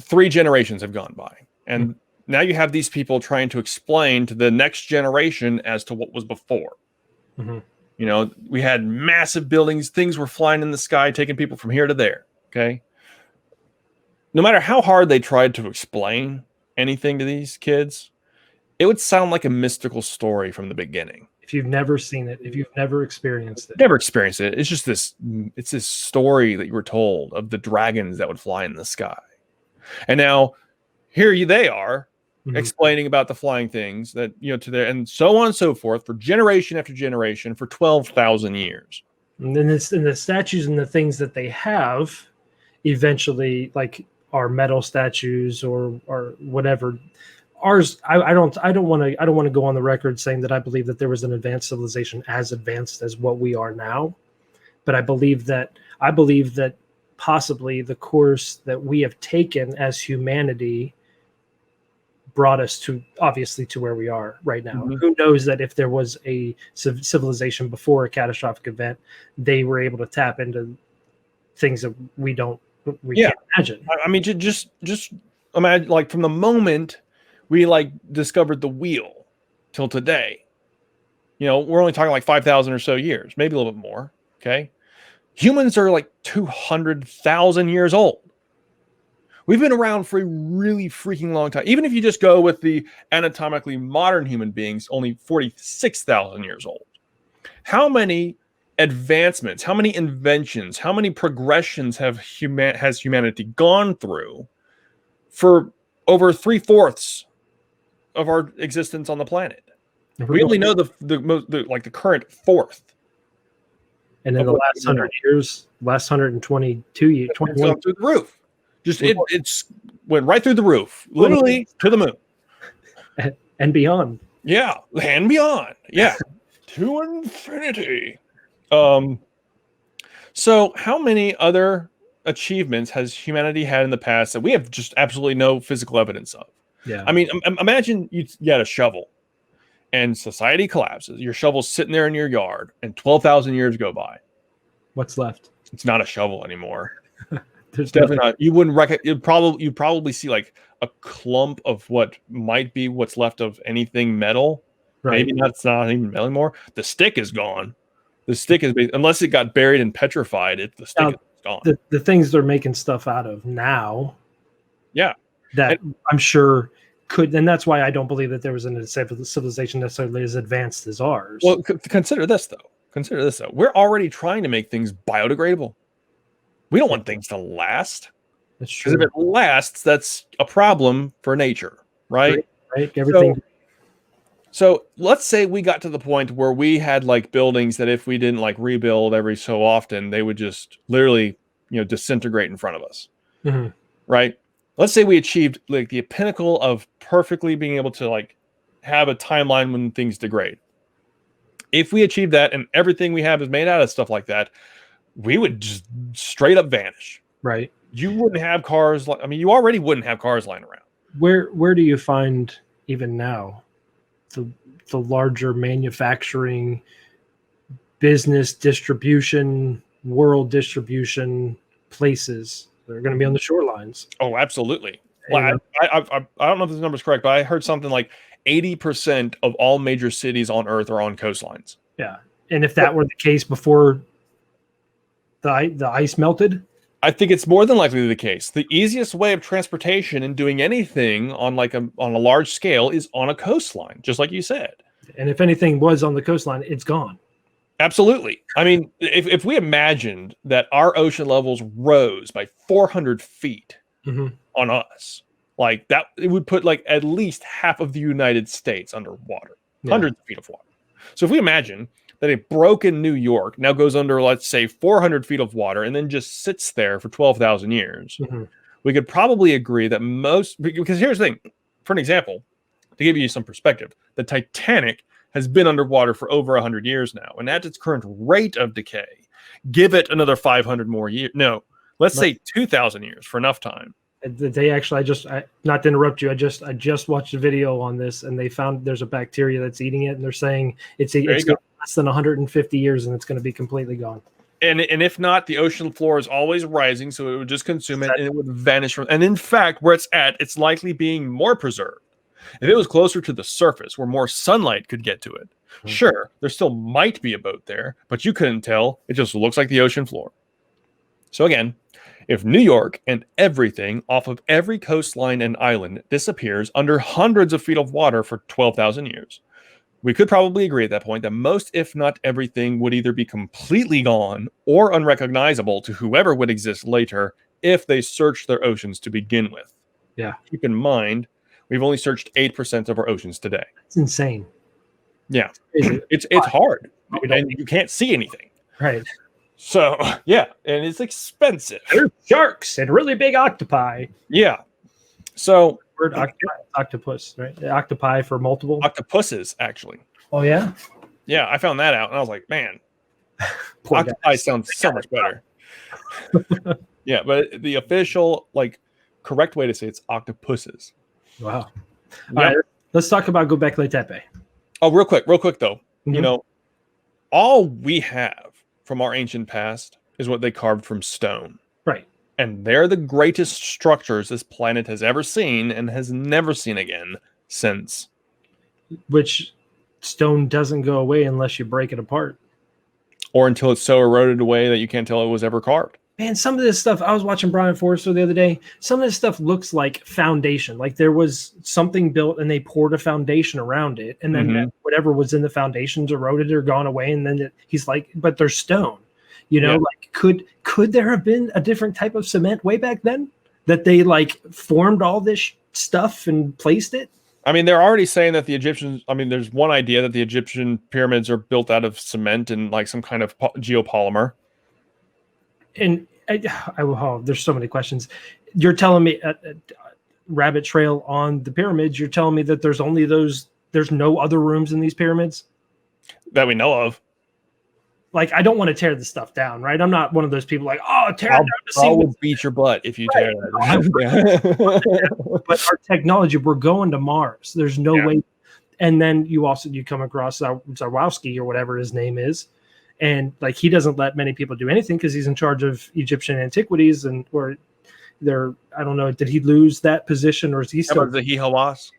3 generations have gone by. And now you have these people trying to explain to the next generation as to what was before. We had massive buildings. Things were flying in the sky, taking people from here to there. Okay. No matter how hard they tried to explain anything to these kids, it would sound like a mystical story from the beginning. If you've never seen it, if you've never experienced it. It's just this story that you were told of the dragons that would fly in the sky. And now here they are explaining about the flying things that, to their, and so on and so forth for generation after generation for 12,000 years. And then the statues and the things that they have eventually like are metal statues or whatever. Ours, I don't want to go on the record saying that I believe that there was an advanced civilization as advanced as what we are now, but I believe that possibly the course that we have taken as humanity brought us to where we are right now. Who knows that if there was a civilization before a catastrophic event, they were able to tap into things that we can't imagine. I mean, just imagine, like, from the moment we discovered the wheel till today, we're only talking like 5,000 or so years, maybe a little bit more. Okay. Humans are like 200,000 years old. We've been around for a really freaking long time. Even if you just go with the anatomically modern human beings, only 46,000 years old. How many advancements, how many inventions, how many progressions has humanity gone through for over 3/4 of our existence on the planet? We only know the current fourth. And then the last 100 years, last 122 years, 21 through the roof. It's went right through the roof, literally to the moon and beyond. Yeah, and beyond. Yeah, to infinity. So, how many other achievements has humanity had in the past that we have just absolutely no physical evidence of? Yeah. I mean, imagine you had a shovel and society collapses. Your shovel's sitting there in your yard and 12,000 years go by. What's left? It's not a shovel anymore. There's Definitely not. You wouldn't you'd probably see like a clump of what might be what's left of anything metal. Right. Maybe it's not even metal anymore. The stick is gone. The stick is unless it got buried and petrified. The stick is gone. The things they're making stuff out of now. Yeah. That I'm sure could, and that's why I don't believe that there was a civilization necessarily as advanced as ours. Well, consider this though. We're already trying to make things biodegradable. We don't want things to last. That's true. Because if it lasts, that's a problem for nature, right? Right. Everything. So let's say we got to the point where we had like buildings that if we didn't like rebuild every so often, they would just literally, disintegrate in front of us, right? Let's say we achieved like the pinnacle of perfectly being able to like have a timeline when things degrade. If we achieve that and everything we have is made out of stuff like that, we would just straight up vanish. Right. You wouldn't have cars. You already wouldn't have cars lying around. Where do you find even now the larger manufacturing, business distribution, world distribution places that are going to be on the shorelines? Oh, absolutely. Well, I don't know if this number is correct, but I heard something like 80% of all major cities on Earth are on coastlines. Yeah, and if that were the case before the ice melted, I think it's more than likely the case. The easiest way of transportation and doing anything on on a large scale is on a coastline, just like you said. And if anything was on the coastline, it's gone. Absolutely. I mean, if we imagined that our ocean levels rose by 400 feet on us, like that, it would put like at least half of the United States underwater, hundreds of feet of water. So if we imagine that a broken New York now goes under, let's say, 400 feet of water and then just sits there for 12,000 years, we could probably agree that because here's the thing, for an example, to give you some perspective, the Titanic has been underwater for over 100 years now, and at its current rate of decay, give it another 500 more years. No, let's say 2,000 years for enough time. They actually, not to interrupt you, I just watched a video on this, and they found there's a bacteria that's eating it, and they're saying it's less than 150 years, and it's going to be completely gone. And if not, the ocean floor is always rising, so it would just consume it, and it would vanish from. And in fact, where it's at, it's likely being more preserved. If it was closer to the surface, where more sunlight could get to it, sure, there still might be a boat there, but you couldn't tell. It just looks like the ocean floor. So again, if New York and everything off of every coastline and island disappears under hundreds of feet of water for 12,000 years, we could probably agree at that point that most, if not everything, would either be completely gone or unrecognizable to whoever would exist later if they searched their oceans to begin with. Yeah. Keep in mind, we've only searched 8% of our oceans today. It's insane. Yeah. It's hard. And you can't see anything. Right. So, yeah. And it's expensive. There's sharks and really big octopi. Yeah. So, word octopus, right? The octopi for multiple. Octopuses, actually. Oh, yeah? Yeah. I found that out. And I was like, man, octopi sounds so much better. Yeah. But the official, correct way to say it's octopuses. Wow. All right, let's talk about Gobekli Tepe. Oh, real quick though. All we have from our ancient past is what they carved from stone. Right. And they're the greatest structures this planet has ever seen and has never seen again since. Which stone doesn't go away unless you break it apart. Or until it's so eroded away that you can't tell it was ever carved. Man, some of this stuff, I was watching Brian Forrester the other day. Some of this stuff looks like foundation. Like there was something built and they poured a foundation around it. And then whatever was in the foundations eroded or gone away. And then he's like, but there's stone. Could there have been a different type of cement way back then? That they formed all this stuff and placed it? I mean, they're already saying that the Egyptians, there's one idea that the Egyptian pyramids are built out of cement and some kind of geopolymer. And there's so many questions. You're telling me rabbit trail on the pyramids. You're telling me that there's only there's no other rooms in these pyramids that we know of. like, I don't want to tear the stuff down, right? I'm not one of those people like, oh, tear it down to see I will what's beat your butt if you right. tear that. But our technology, we're going to Mars. There's no way. And then you come across Zarwowski or whatever his name is, and like he doesn't let many people do anything because he's in charge of Egyptian antiquities, and or they're, I don't know, did he lose that position or is he still the Hawass?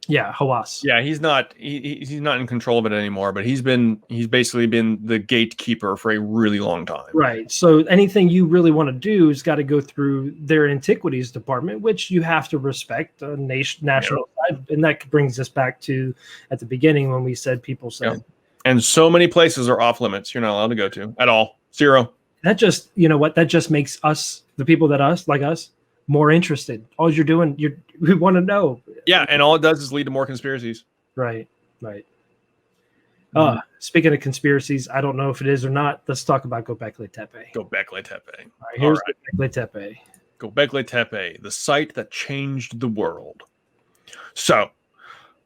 Yeah, Hawass. Yeah, he's not in control of it anymore, but he's basically been the gatekeeper for a really long time. Right. So anything you really want to do has got to go through their antiquities department, which you have to respect a national side. And that brings us back to at the beginning when we said people said. Yeah. And so many places are off limits. You're not allowed to go to at all. Zero. That just, you know what? That just makes us, the people that like us, more interested. All you're doing, we want to know. Yeah, and all it does is lead to more conspiracies. Right. Speaking of conspiracies, I don't know if it is or not. Let's talk about Gobekli Tepe. Gobekli Tepe. All right, here's Gobekli Tepe. Gobekli Tepe, the site that changed the world. So,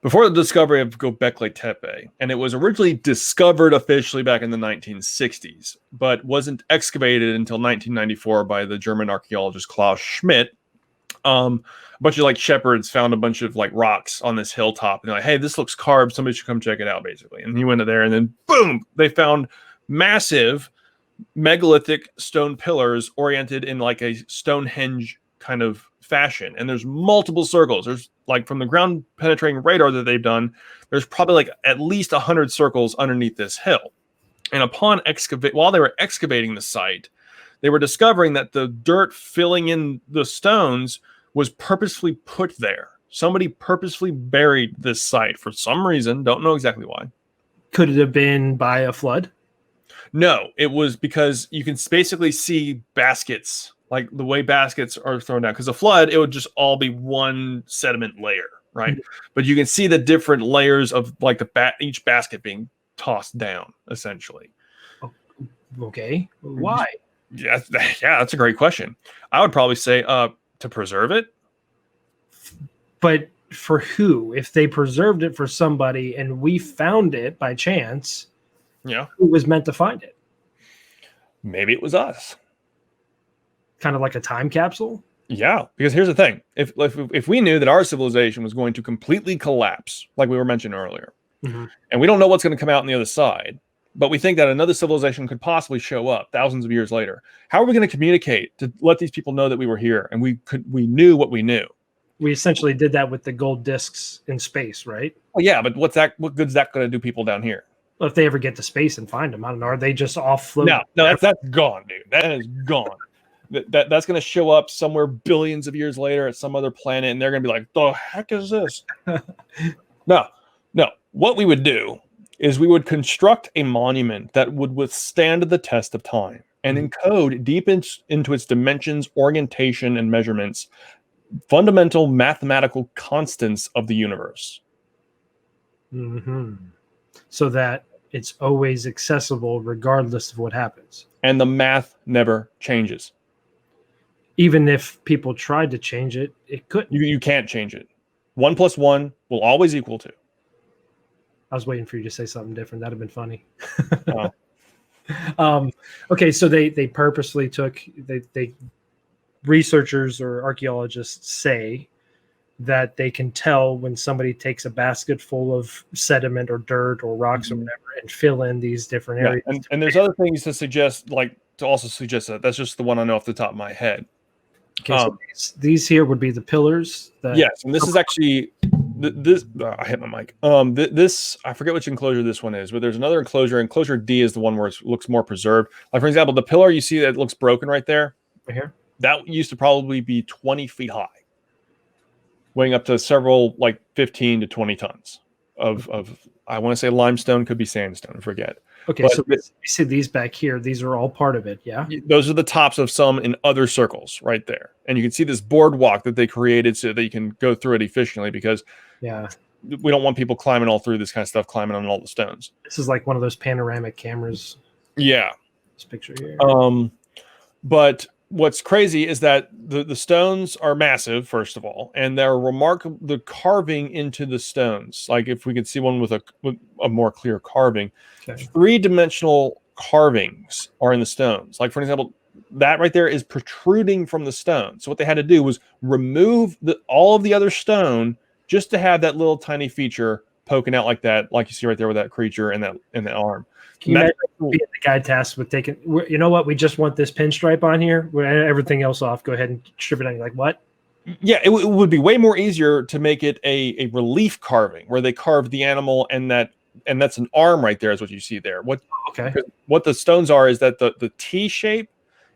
before the discovery of Gobekli Tepe, and it was originally discovered officially back in the 1960s, but wasn't excavated until 1994 by the German archaeologist Klaus Schmidt. A bunch of like shepherds found a bunch of like rocks on this hilltop, and they're like, "Hey, this looks carved. Somebody should come check it out." Basically, and he went there, and then boom, they found massive megalithic stone pillars oriented in like a Stonehenge kind of fashion. And there's multiple circles. There's like from the ground penetrating radar that they've done, there's probably like at least 100 circles underneath this hill. And while they were excavating the site, they were discovering that the dirt filling in the stones was purposefully put there. Somebody purposefully buried this site for some reason. Don't know exactly why. Could it have been by a flood? No, it was because you can basically see baskets, like the way baskets are thrown down. Because a flood, it would just all be one sediment layer, right? Mm-hmm. But you can see the different layers of like each basket being tossed down, essentially. Okay, why? Yeah, that's a great question. I would probably say to preserve it. But for who? If they preserved it for somebody and we found it by chance, who was meant to find it? Maybe it was us. Kind of like a time capsule? Yeah, because here's the thing. If we knew that our civilization was going to completely collapse, like we were mentioning earlier, mm-hmm. and we don't know what's going to come out on the other side, but we think that another civilization could possibly show up thousands of years later, how are we going to communicate to let these people know that we were here and we knew what we knew? We essentially did that with the gold discs in space, right? Well, yeah, but what good's that going to do people down here? Well, if they ever get to space and find them, I don't know. Are they just off float? No, that's gone, dude. That is gone. That's going to show up somewhere billions of years later at some other planet, and they're going to be like, "The heck is this?" No. What we would do is we would construct a monument that would withstand the test of time and encode deep into its dimensions, orientation, and measurements fundamental mathematical constants of the universe. Mm-hmm. So that it's always accessible regardless of what happens. And the math never changes. Even if people tried to change it, it couldn't. You can't change it. 1 + 1 will always equal 2. I was waiting for you to say something different. That'd have been funny. Oh. Okay, so they purposely took they researchers or archaeologists say that they can tell when somebody takes a basket full of sediment or dirt or rocks or whatever and fill in these different areas. And there's other things to also suggest that. That's just the one I know off the top of my head. Okay, so these here would be the pillars. Yes, and this is actually I hit my mic. This I forget which enclosure this one is, but there's another enclosure. Enclosure D is the one where it looks more preserved. Like for example, the pillar you see that looks broken right there. Right here. That used to probably be 20 feet high, weighing up to several, like 15 to 20 tons of I want to say limestone, could be sandstone, I forget. Okay, but, so you see these back here, these are all part of it, yeah? Those are the tops of some in other circles right there. And you can see this boardwalk that they created so that you can go through it efficiently because we don't want people climbing all through this kind of stuff, climbing on all the stones. This is like one of those panoramic cameras. Yeah. This picture here. But what's crazy is that the stones are massive, first of all, and they're remarkable. The carving into the stones, like if we could see one with a more clear carving, 3-dimensional carvings are in the stones. Like, for example, that right there is protruding from the stone. So what they had to do was remove all of the other stone just to have that little tiny feature poking out like that, like you see right there with that creature and that arm. Can you imagine being the guy tasked with taking, you know what, we just want this pinstripe on here, everything else off, go ahead and strip it on. You're like, what? Yeah, it would be way more easier to make it a relief carving where they carve the animal and that's an arm right there is what you see there. What the stones are is that the T shape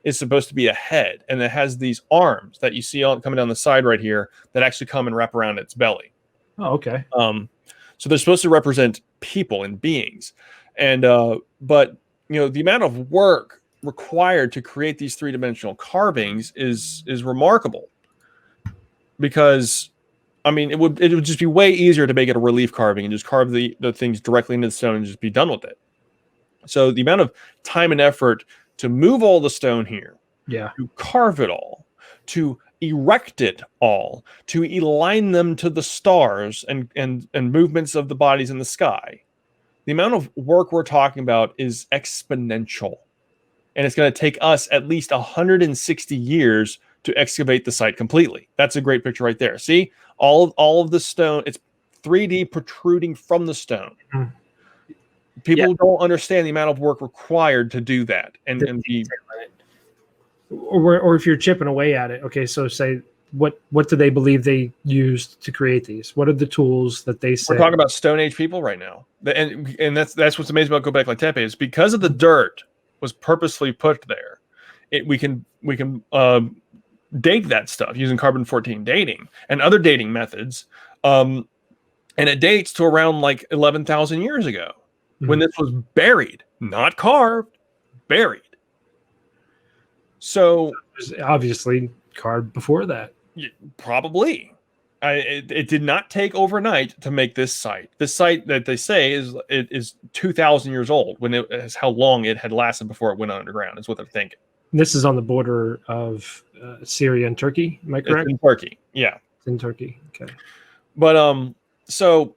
is supposed to be a head, and it has these arms that you see coming down the side right here that actually come and wrap around its belly. Oh, okay. So they're supposed to represent people and beings, and but the amount of work required to create these three-dimensional carvings is remarkable. Because, I mean, it would just be way easier to make it a relief carving and just carve the things directly into the stone and just be done with it. So the amount of time and effort to move all the stone here, to carve it all, to erect it all, to align them to the stars and movements of the bodies in the sky, the amount of work we're talking about is exponential. And it's going to take us at least 160 years to excavate the site completely. That's a great picture right there. See, all of the stone, it's 3D protruding from the stone. Mm-hmm. People don't understand the amount of work required to do that. And be, or if you're chipping away at it, okay, so say, what do they believe they used to create these? What are the tools that they say? We're talking about Stone Age people right now. And that's what's amazing about Gobekli Tepe is because of the dirt was purposely put there. We can date that stuff using carbon-14 dating and other dating methods. And it dates to around like 11,000 years ago when this was buried, not carved, buried. So it was obviously carved before that. Probably. It did not take overnight to make this site. This site that they say is 2,000 years old when it is how long it had lasted before it went underground is what they're thinking. This is on the border of Syria and Turkey. Am I correct? It's in Turkey. Yeah. It's in Turkey. Okay. But so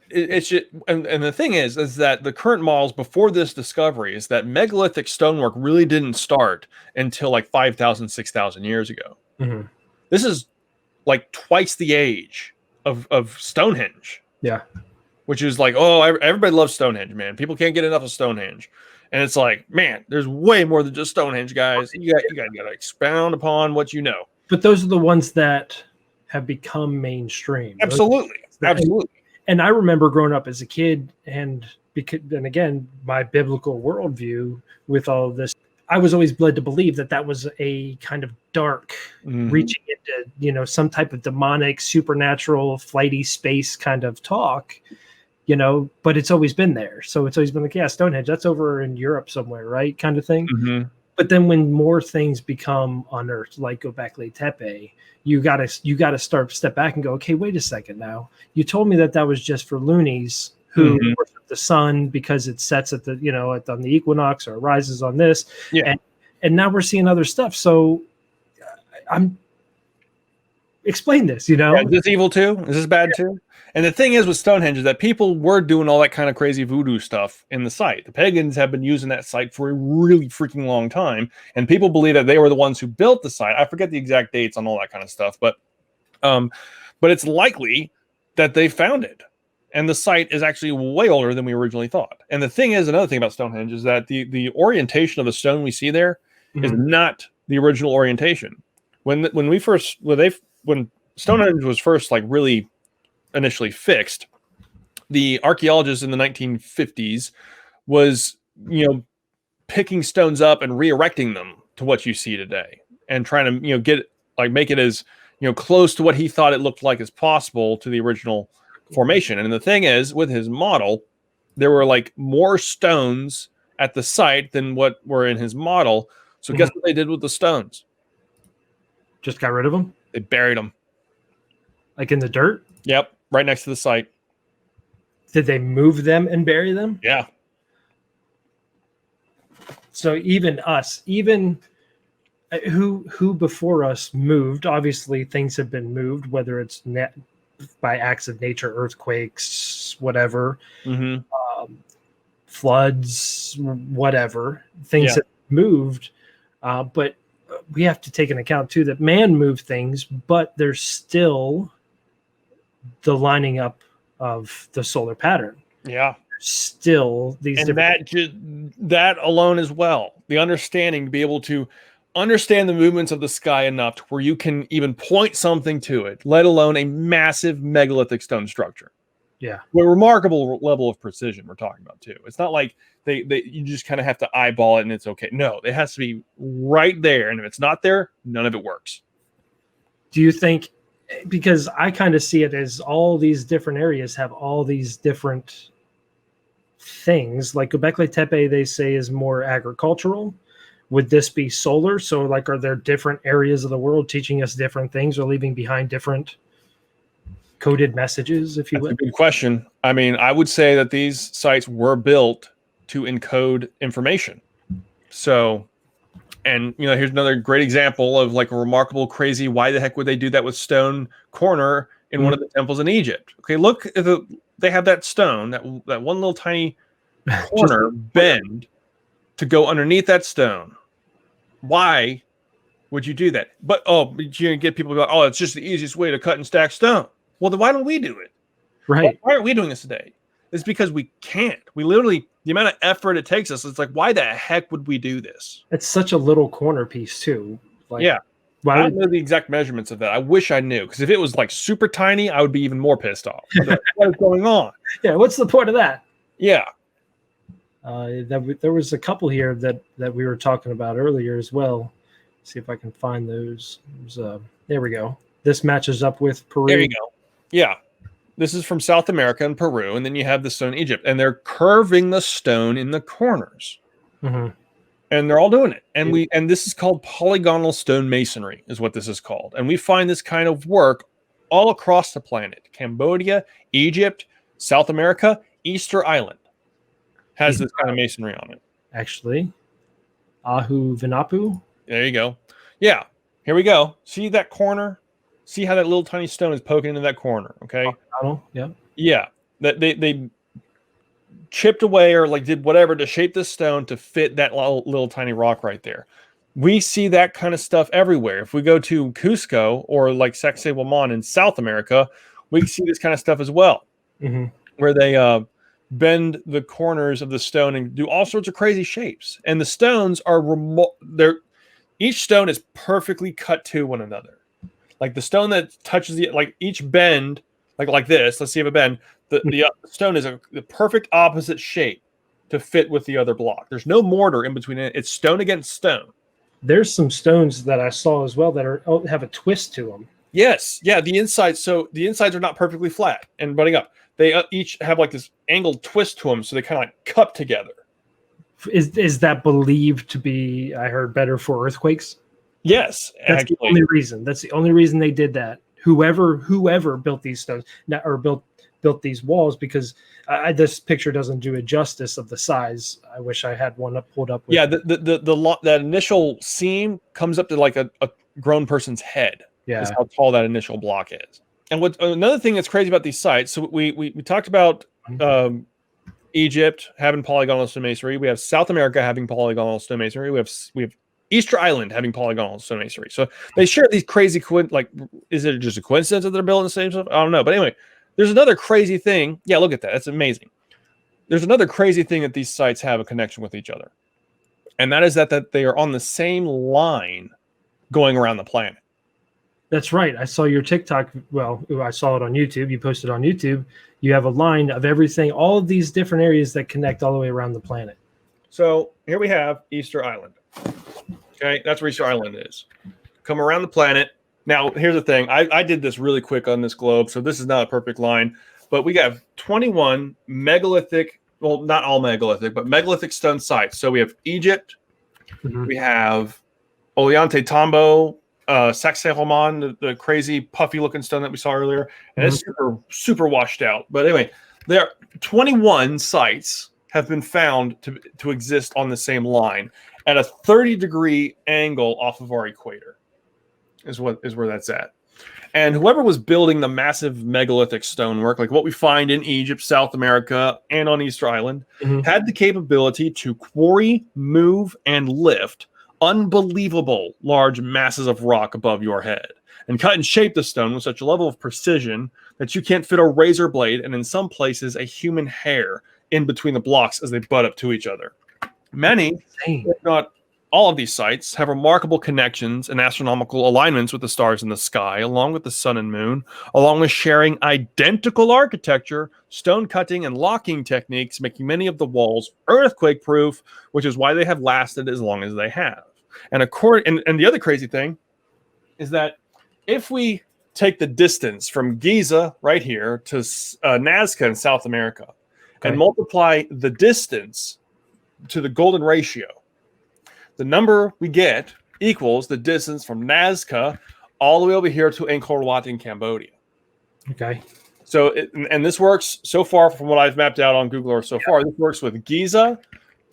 it's just, and the thing is that the current models before this discovery is that megalithic stonework really didn't start until like 5,000, 6,000 years ago. Mm-hmm. This is like twice the age of Stonehenge. Yeah. Which is like, oh, everybody loves Stonehenge, man. People can't get enough of Stonehenge. And it's like, man, there's way more than just Stonehenge, guys. You got to expound upon what you know. But those are the ones that have become mainstream. Absolutely. Absolutely. And I remember growing up as a kid and again, my biblical worldview with all of this, I was always led to believe that was a kind of dark, reaching into, some type of demonic, supernatural, flighty space kind of talk. But it's always been there. So it's always been like, yeah, Stonehenge, that's over in Europe somewhere, right? Kind of thing. Mm-hmm. But then when more things become unearthed, like Gobekli Tepe, you gotta step back and go, okay, wait a second now. You told me that was just for loonies who worship the sun because it sets at the, on the equinox or rises on this. Yeah. And now we're seeing other stuff. So explain this, Yeah, is this evil too? Is this bad too? And the thing is with Stonehenge is that people were doing all that kind of crazy voodoo stuff in the site. The pagans have been using that site for a really freaking long time. And people believe that they were the ones who built the site. I forget the exact dates on all that kind of stuff, but it's likely that they found it. And the site is actually way older than we originally thought. And the thing is, another thing about Stonehenge is that the orientation of the stone we see there is not the original orientation. When Stonehenge was first like really initially fixed, the archaeologists in the 1950s was picking stones up and re-erecting them to what you see today and trying to make it as close to what he thought it looked like as possible to the original formation. And the thing is, with his model, there were like more stones at the site than what were in his model. So guess what they did with the stones? Just got rid of them? They buried them. Like in the dirt? Yep. Right next to the site. Did they move them and bury them? Yeah. So even us, who before us moved, obviously things have been moved, whether it's by acts of nature, earthquakes, whatever. floods, whatever, things Yeah. that moved. But we have to take into account too that man moved things, but there's still the lining up of the solar pattern. Yeah. Still these And different that alone as well, the understanding to be able to understand the movements of the sky enough to where you can even point something to it, let alone a massive megalithic stone structure. Yeah. With a remarkable level of precision we're talking about too. It's not like they you just kind of have to eyeball it and it's okay. No, it has to be right there. And if it's not there, none of it works. Do you think, because I kind of see it as all these different areas have all these different things, like Gobekli Tepe, they say is more agricultural. Would this be solar? So like, are there different areas of the world teaching us different things or leaving behind different coded messages, if you That's will? a good question. I mean, I would say that these sites were built to encode information. So, and you know, here's another great example of like a remarkable, crazy. Why the heck would they do that with stone corner in one of the temples in Egypt? Okay, look at they have that stone, that one little tiny corner bend to go underneath that stone. Why would you do that? But you get people go, oh, it's just the easiest way to cut and stack stone. Well, then why don't we do it? Right. Why aren't we doing this today? It's because we can't. We literally, the amount of effort it takes us, it's like, why the heck would we do this? It's such a little corner piece too. Like, yeah. why I don't know the exact measurements of that. I wish I knew, because if it was like super tiny, I would be even more pissed off. Like, what is going on? Yeah, what's the point of that? Yeah. There was a couple here that we were talking about earlier as well. See if I can find those. There we go. This matches up with Peru. There you go. Yeah. This is from South America and Peru, and then you have the stone in Egypt, and they're curving the stone in the corners. Mm-hmm. And they're all doing it. And this is called polygonal stone masonry, is what this is called. And we find this kind of work all across the planet. Cambodia, Egypt, South America, Easter Island has this kind of masonry on it. Actually, Ahu-Vinapu. There you go. Yeah. Here we go. See that corner? See how that little tiny stone is poking into that corner, okay? Yeah. Yeah. That they chipped away or like did whatever to shape this stone to fit that little tiny rock right there. We see that kind of stuff everywhere. If we go to Cusco or like Sacsayhuaman in South America, we see this kind of stuff as well, where they bend the corners of the stone and do all sorts of crazy shapes. And the stones are each stone is perfectly cut to one another. Like the stone that touches like each bend, like this. Let's see if a bend. The stone is the perfect opposite shape to fit with the other block. There's no mortar in between it. It's stone against stone. There's some stones that I saw as well that have a twist to them. Yes, yeah. The insides, so the insides are not perfectly flat and butting up. They each have like this angled twist to them, so they kind of like cup together. Is that believed to be? I heard better for earthquakes. Yes, that's the only reason. That's the only reason they did that. Whoever built these stones or built these walls, because this picture doesn't do it justice of the size. I wish I had one pulled up. Yeah, that initial seam comes up to like a grown person's head. Yeah, is how tall that initial block is. And another thing that's crazy about these sites. So we talked about Egypt having polygonal stone masonry. We have South America having polygonal stone masonry. We have Easter Island having polygonal stone masonry. So they share these crazy is it just a coincidence that they're building the same stuff? I don't know. But anyway, there's another crazy thing. Yeah, look at that. That's amazing. There's another crazy thing that these sites have a connection with each other. And that is that they are on the same line going around the planet. That's right. I saw your TikTok. Well, I saw it on YouTube. You posted on YouTube. You have a line of everything, all of these different areas that connect all the way around the planet. So here we have Easter Island. Okay, that's where Easter Island is. Come around the planet. Now, here's the thing. I did this really quick on this globe, so this is not a perfect line. But we have 21 megalithic, well, not all megalithic, but megalithic stone sites. So we have Egypt. We have Ollantaytambo, Sacsayhuaman, the crazy puffy-looking stone that we saw earlier. And it's super, super washed out. But anyway, there are 21 sites have been found to exist on the same line at a 30-degree angle off of our equator is where that's at. And whoever was building the massive megalithic stonework, like what we find in Egypt, South America, and on Easter Island, had the capability to quarry, move, and lift unbelievable large masses of rock above your head, and cut and shape the stone with such a level of precision that you can't fit a razor blade, and in some places a human hair, in between the blocks as they butt up to each other. Many, if not all of these sites, have remarkable connections and astronomical alignments with the stars in the sky, along with the sun and moon, along with sharing identical architecture, stone cutting, and locking techniques, making many of the walls earthquake-proof, which is why they have lasted as long as they have. And the other crazy thing is that if we take the distance from Giza right here to Nazca in South America, and multiply the distance to the golden ratio, the number we get equals the distance from Nazca all the way over here to Angkor Wat in Cambodia. Okay. So, and this works so far from what I've mapped out on Google Earth so far. This works with Giza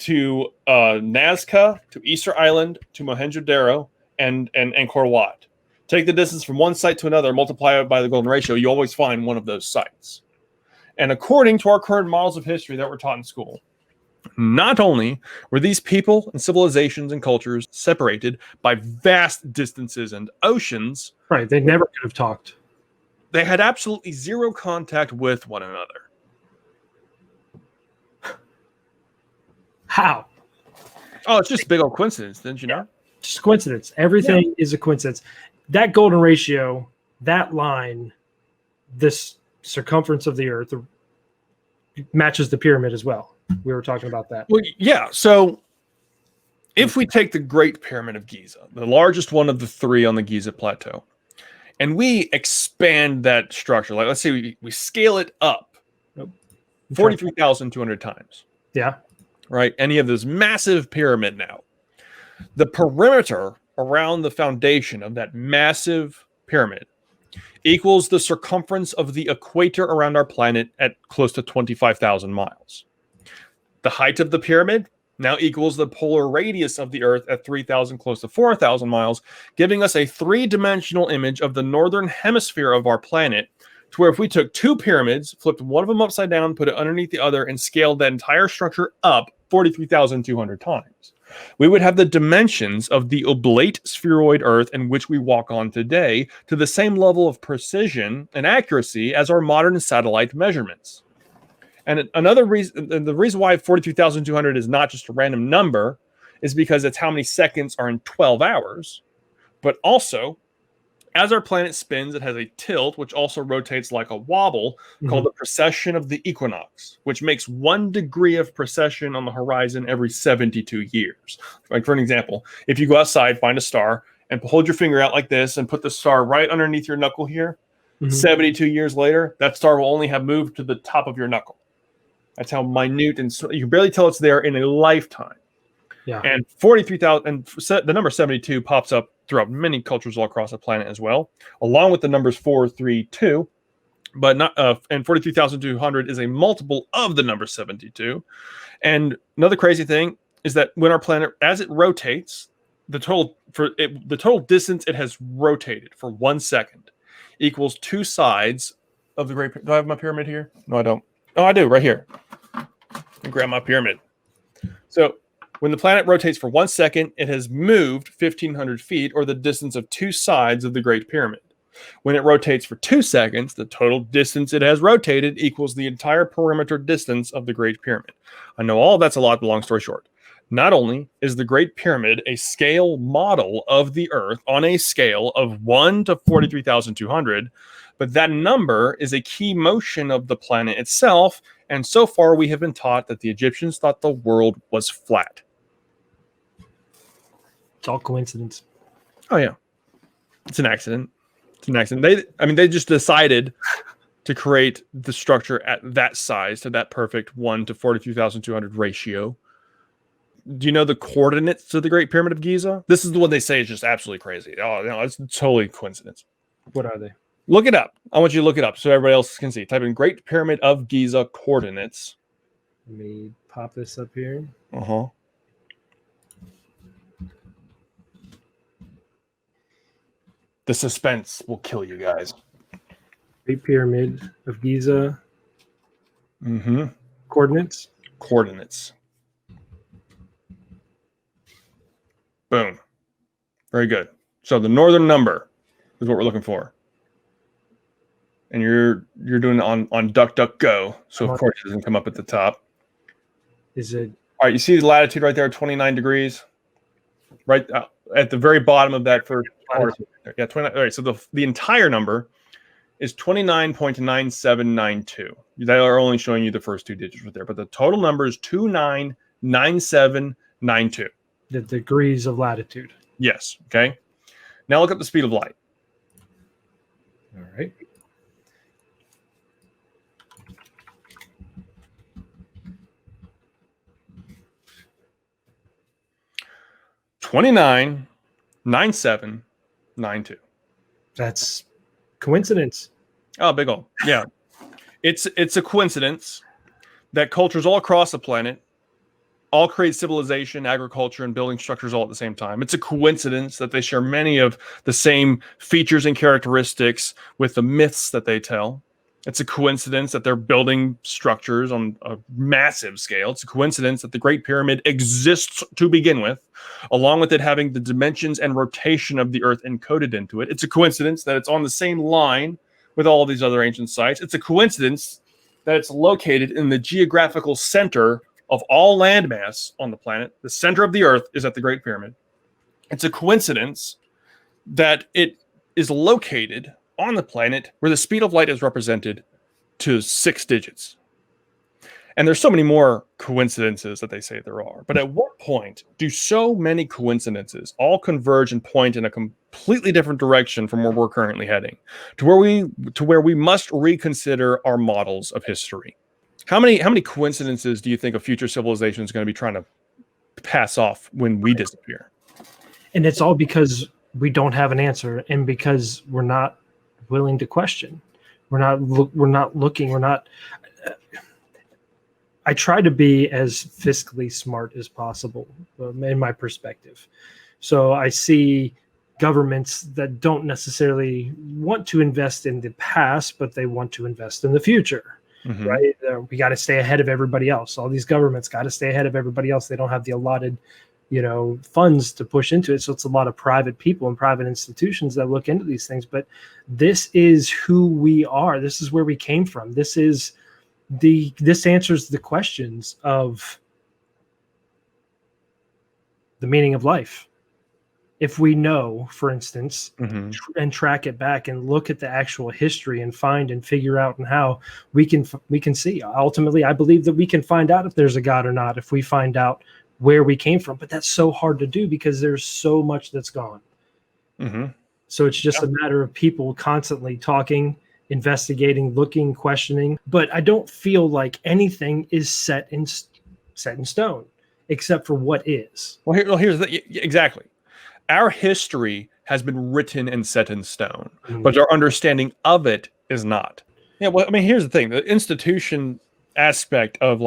to Nazca to Easter Island to Mohenjo-Daro and Angkor Wat. Take the distance from one site to another, multiply it by the golden ratio, you always find one of those sites. And according to our current models of history that were taught in school, not only were these people and civilizations and cultures separated by vast distances and oceans, right, they never could have talked. They had absolutely zero contact with one another. How? Oh, it's just a big old coincidence, didn't you know? Just coincidence. Everything is a coincidence. That golden ratio, that line, this circumference of the earth matches the pyramid as well. We were talking about that. Well, yeah. So if we take the Great Pyramid of Giza, the largest one of the three on the Giza Plateau, and we expand that structure, like let's say we scale it up 43,200 times. Yeah. Right. And you have this massive pyramid now. The perimeter around the foundation of that massive pyramid equals the circumference of the equator around our planet at close to 25,000 miles. The height of the pyramid now equals the polar radius of the Earth at 3,000, close to 4,000 miles, giving us a three-dimensional image of the northern hemisphere of our planet, to where if we took two pyramids, flipped one of them upside down, put it underneath the other, and scaled that entire structure up 43,200 times, we would have the dimensions of the oblate spheroid Earth in which we walk on today, to the same level of precision and accuracy as our modern satellite measurements. And another reason, the reason why 43,200 is not just a random number, is because it's how many seconds are in 12 hours. But also, as our planet spins, it has a tilt, which also rotates like a wobble, called the precession of the equinox, which makes 1 degree of precession on the horizon every 72 years. Like, for an example, if you go outside, find a star, and hold your finger out like this, and put the star right underneath your knuckle here, 72 years later, that star will only have moved to the top of your knuckle. That's how minute, and you can barely tell it's there in a lifetime. Yeah. And 43,000, and the number 72 pops up throughout many cultures all across the planet as well, along with the numbers 4, 3, 2. But not, and 43,200 is a multiple of the number 72. And another crazy thing is that when our planet, as it rotates, the total distance it has rotated for 1 second equals 2 sides of the great. Do I have my pyramid here? No, I don't. Oh, I do, right here. And grab my pyramid. So when the planet rotates for 1 second, it has moved 1,500 feet, or the distance of 2 sides of the Great Pyramid. When it rotates for 2 seconds, the total distance it has rotated equals the entire perimeter distance of the Great Pyramid. I know all that's a lot, but long story short. Not only is the Great Pyramid a scale model of the Earth on a scale of 1 to 43,200, but that number is a key motion of the planet itself, and so far we have been taught that the Egyptians thought the world was flat. It's all coincidence. Oh, yeah. It's an accident. It's an accident. They just decided to create the structure at that size, to that perfect 1 to 43,200 ratio. Do you know the coordinates to the Great Pyramid of Giza? This is the one they say is just absolutely crazy. Oh, no, it's totally coincidence. What are they? Look it up. I want you to look it up so everybody else can see. Type in Great Pyramid of Giza coordinates. Let me pop this up here. The suspense will kill you guys. Great Pyramid of Giza. Mm-hmm. Coordinates. Boom. Very good. So the northern number is what we're looking for. And you're doing it on DuckDuckGo. So of course it doesn't come up at the top. Is it? All right, you see the latitude right there, 29 degrees? Right at the very bottom of that first part. Yeah, 29. All right, so the entire number is 29.9792. They are only showing you the first two digits right there, but the total number is 299792. The degrees of latitude. Yes. Okay. Now look up the speed of light. All right. $29.9792. That's coincidence. Oh, big ol'. Yeah. It's a coincidence that cultures all across the planet all create civilization, agriculture, and building structures all at the same time. It's a coincidence that they share many of the same features and characteristics with the myths that they tell. It's a coincidence that they're building structures on a massive scale. It's a coincidence that the Great Pyramid exists to begin with, along with it having the dimensions and rotation of the Earth encoded into it. It's a coincidence that it's on the same line with all of these other ancient sites. It's a coincidence that it's located in the geographical center of all landmass on the planet. The center of the Earth is at the Great Pyramid. It's a coincidence that it is located on the planet where the speed of light is represented to 6 digits. And there's so many more coincidences that they say there are. But at what point do so many coincidences all converge and point in a completely different direction from where we're currently heading, to where we must reconsider our models of history? How many coincidences do you think a future civilization is going to be trying to pass off when we disappear? And it's all because we don't have an answer, and because we're not willing to question. We're not looking. I try to be as fiscally smart as possible in my perspective. So I see governments that don't necessarily want to invest in the past, but they want to invest in the future. Mm-hmm. Right? We got to stay ahead of everybody else. All these governments got to stay ahead of everybody else. They don't have the allotted, funds to push into it. So it's a lot of private people and private institutions that look into these things. But this is who we are. This is where we came from. This answers the questions of the meaning of life. If we know, for instance, mm-hmm. and track it back and look at the actual history and find and figure out and how we can see. Ultimately, I believe that we can find out if there's a God or not if we find out where we came from. But that's so hard to do because there's so much that's gone. Mm-hmm. So it's just a matter of people constantly talking, investigating, looking, questioning. But I don't feel like anything is set in stone except for what is. Well, here's exactly. Our history has been written and set in stone, mm-hmm. but our understanding of it is not. Yeah, well, I mean, here's the thing: the institution aspect of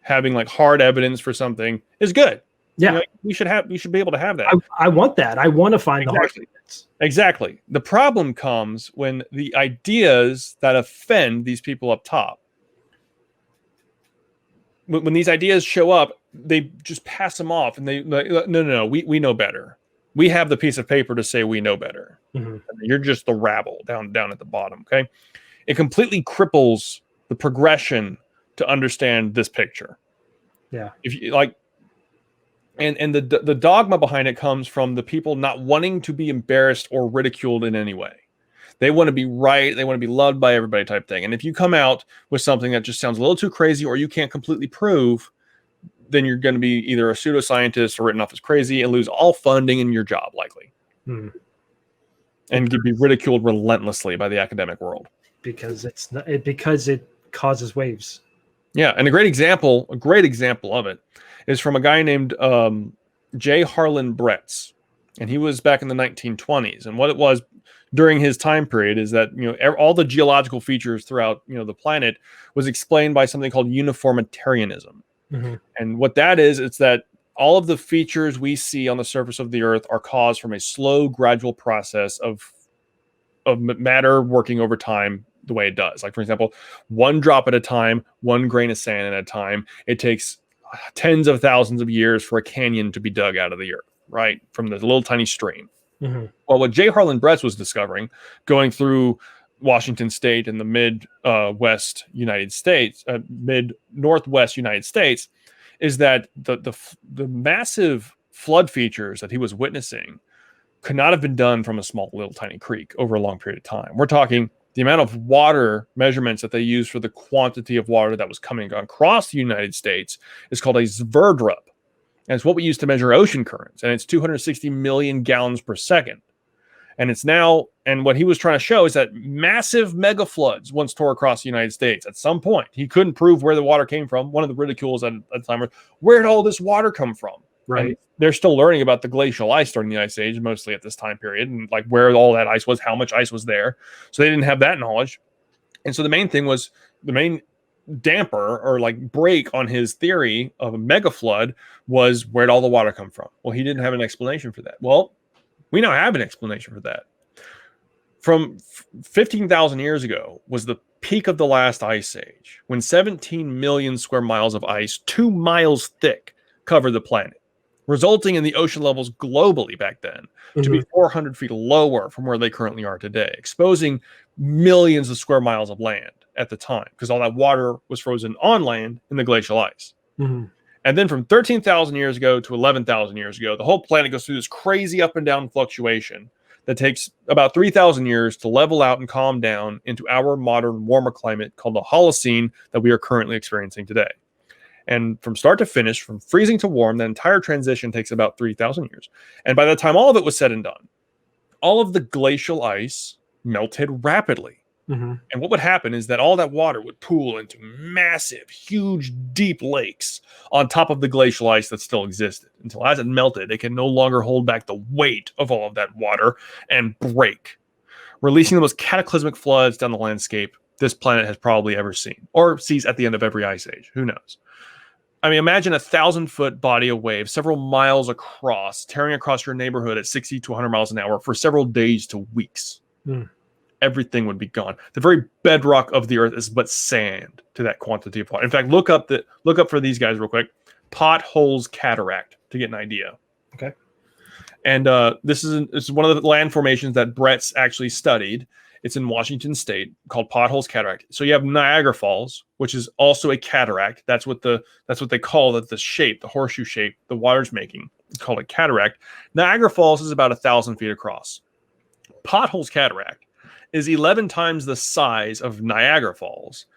having hard evidence for something is good. Yeah, we should be able to have that. I want that. I want to find the hard evidence. Exactly. The problem comes when the ideas that offend these people up top, when these ideas show up, they just pass them off, and they no, we know better. We have the piece of paper to say we know better. Mm-hmm. You're just the rabble down at the bottom. Okay, it completely cripples the progression to understand this picture. Yeah, if you and the dogma behind it comes from the people not wanting to be embarrassed or ridiculed in any way. They want to be right. They want to be loved by everybody type thing. And if you come out with something that just sounds a little too crazy or you can't completely prove, then you're going to be either a pseudoscientist or written off as crazy and lose all funding in your job, likely. Hmm. And be ridiculed relentlessly by the academic world. Because it causes waves. Yeah, and a great example of it is from a guy named J. Harlan Bretz. And he was back in the 1920s. And what it was during his time period is that all the geological features throughout the planet was explained by something called uniformitarianism. Mm-hmm. And what that is, it's that all of the features we see on the surface of the Earth are caused from a slow, gradual process of of matter working over time the way it does. Like, for example, one drop at a time, one grain of sand at a time. It takes tens of thousands of years for a canyon to be dug out of the earth, right? From the little tiny stream. Mm-hmm. Well, what J. Harlan Bretz was discovering going through Washington State and the mid-northwest United States is that the massive flood features that he was witnessing could not have been done from a small little tiny creek over a long period of time. We're talking the amount of water measurements that they used for the quantity of water that was coming across the United States is called a Sverdrup. And it's what we use to measure ocean currents. And it's 260 million gallons per second. And it's now, and what he was trying to show is that massive mega floods once tore across the United States at some point. He couldn't prove where the water came from. One of the ridicules at the time was, where did all this water come from? Right. And they're still learning about the glacial ice during the Ice Age, mostly at this time period, and like where all that ice was, how much ice was there. So they didn't have that knowledge. And so the main thing was, the main damper or like break on his theory of a mega flood was, where'd all the water come from? Well, he didn't have an explanation for that. Well, we now have an explanation for that. From 15,000 years ago was the peak of the last ice age, when 17 million square miles of ice, 2 miles thick, covered the planet, resulting in the ocean levels globally back then to be 400 feet lower from where they currently are today, exposing millions of square miles of land at the time, because all that water was frozen on land in the glacial ice. Mm-hmm. And then from 13,000 years ago to 11,000 years ago, the whole planet goes through this crazy up and down fluctuation that takes about 3,000 years to level out and calm down into our modern warmer climate called the Holocene that we are currently experiencing today. And from start to finish, from freezing to warm, that entire transition takes about 3,000 years. And by the time all of it was said and done, all of the glacial ice melted rapidly. Mm-hmm. And what would happen is that all that water would pool into massive, huge, deep lakes on top of the glacial ice that still existed, until as it melted, it can no longer hold back the weight of all of that water and break, releasing the most cataclysmic floods down the landscape this planet has probably ever seen, or sees at the end of every ice age. Who knows? I mean, imagine a 1,000-foot body of waves several miles across, tearing across your neighborhood at 60 to 100 miles an hour for several days to weeks. Mm. Everything would be gone. The very bedrock of the earth is but sand to that quantity of water. In fact, look up for these guys real quick. Potholes Cataract to get an idea. Okay. And this is one of the land formations that Brett's actually studied. It's in Washington State, called Potholes Cataract. So you have Niagara Falls, which is also a cataract. That's what they call it, the shape, the horseshoe shape the water's making. It's called a cataract. Niagara Falls is about 1,000 feet across. Potholes Cataract is 11 times the size of Niagara Falls,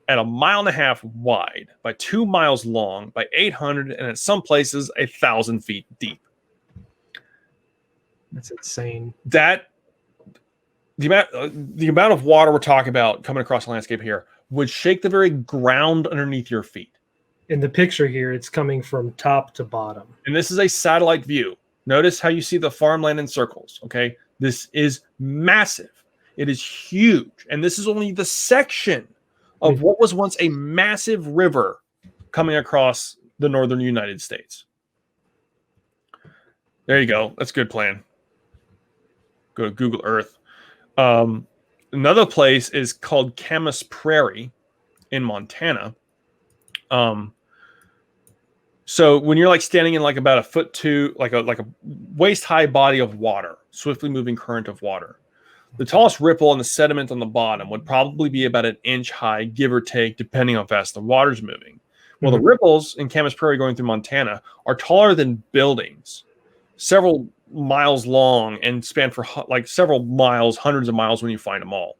at 1.5 miles wide, by 2 miles long, by 800, and at some places 1,000 feet deep. That's insane. The amount of water we're talking about coming across the landscape here would shake the very ground underneath your feet. In the picture here, it's coming from top to bottom. And this is a satellite view. Notice how you see the farmland in circles, okay? This is massive. It is huge. And this is only the section of what was once a massive river coming across the northern United States. There you go. That's a good plan. Go to Google Earth. Another place is called Camas Prairie in Montana. So when you're like standing in like about 1.2 foot, like a waist high body of water, swiftly moving current of water, the tallest ripple on the sediment on the bottom would probably be about 1 inch high, give or take, depending on how fast the water's moving. Well, the ripples in Camas Prairie going through Montana are taller than buildings, several miles long, and span for like several miles, hundreds of miles when you find them all.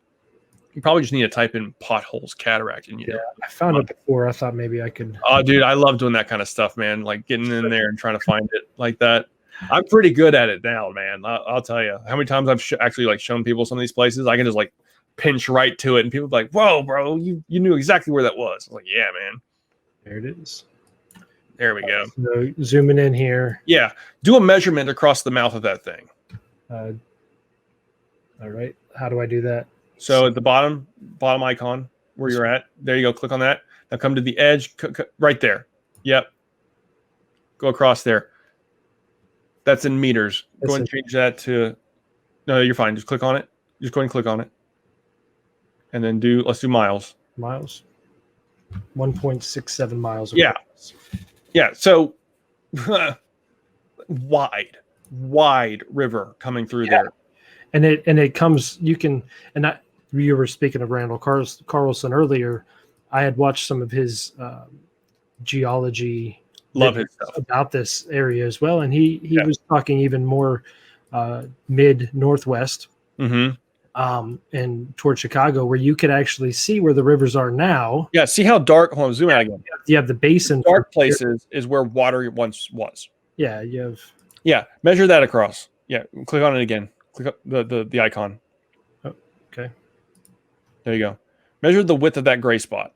You probably just need to type in Potholes Cataract. And I found it before. I thought maybe I could. Oh, dude, I love doing that kind of stuff, man. Like getting in there and trying to find it like that. I'm pretty good at it now, man. I'll tell you how many times I've actually like shown people some of these places. I can just like pinch right to it, and people are like, "Whoa, bro, you knew exactly where that was." I'm like, "Yeah, man." There it is. There we go. So zooming in here. Yeah, do a measurement across the mouth of that thing. All right. How do I do that? So at the bottom icon where you're at, there you go. Click on that. Now come to the edge, right there. Yep. Go across there. That's in meters. Go ahead and change that to. No, you're fine. Just click on it. Just go ahead and click on it. And then let's do miles. Miles. 1.67 miles. Yeah. Yeah. So wide river coming through there. And it comes, you were speaking of Randall Carlson earlier. I had watched some of his geology Love his stuff about this area as well. And he was talking even more mid northwest. Mm-hmm. And towards Chicago, where you could actually see where the rivers are now. Yeah, see how dark. Hold on, zoom out again. You have the basin. The dark places is where water once was. Yeah, you have. Yeah, measure that across. Yeah, click on it again. Click up the icon. Oh, okay. There you go. Measure the width of that gray spot.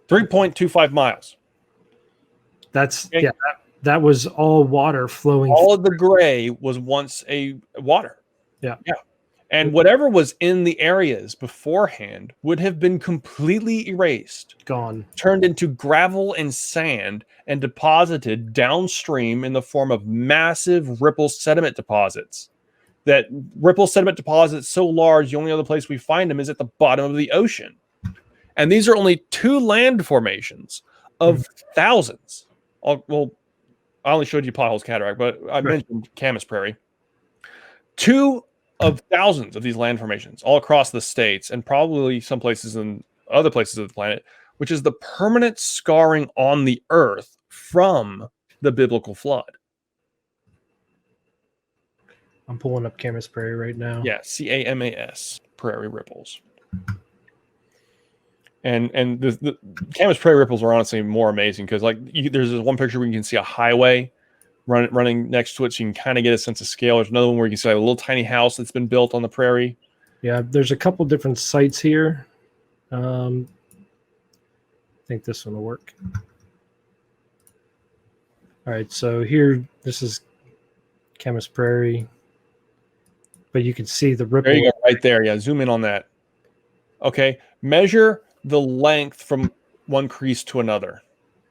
3.25 miles. That's okay. Yeah. That was all water flowing. All of the gray was once a water. Yeah. Yeah. And whatever was in the areas beforehand would have been completely erased, gone, turned into gravel and sand, and deposited downstream in the form of massive ripple sediment deposits. That ripple sediment deposits so large, the only other place we find them is at the bottom of the ocean. And these are only 2 land formations of thousands. Well, I only showed you Potholes Cataract, but I mentioned Camas Prairie. 2 of thousands of these land formations all across the states, and probably some places in other places of the planet, which is the permanent scarring on the earth from the biblical flood. I'm pulling up Camas Prairie right now. Yeah, CAMAS, prairie ripples. And the Camas Prairie ripples are honestly more amazing because there's this one picture where you can see a highway running next to it, so you can kind of get a sense of scale. There's another one where you can see a little tiny house that's been built on the prairie. Yeah, there's a couple different sites here. I think this one will work. All right, so here, this is Camas Prairie, but you can see the ripple. There you go, right there. Yeah, zoom in on that. Okay, measure the length from one crease to another.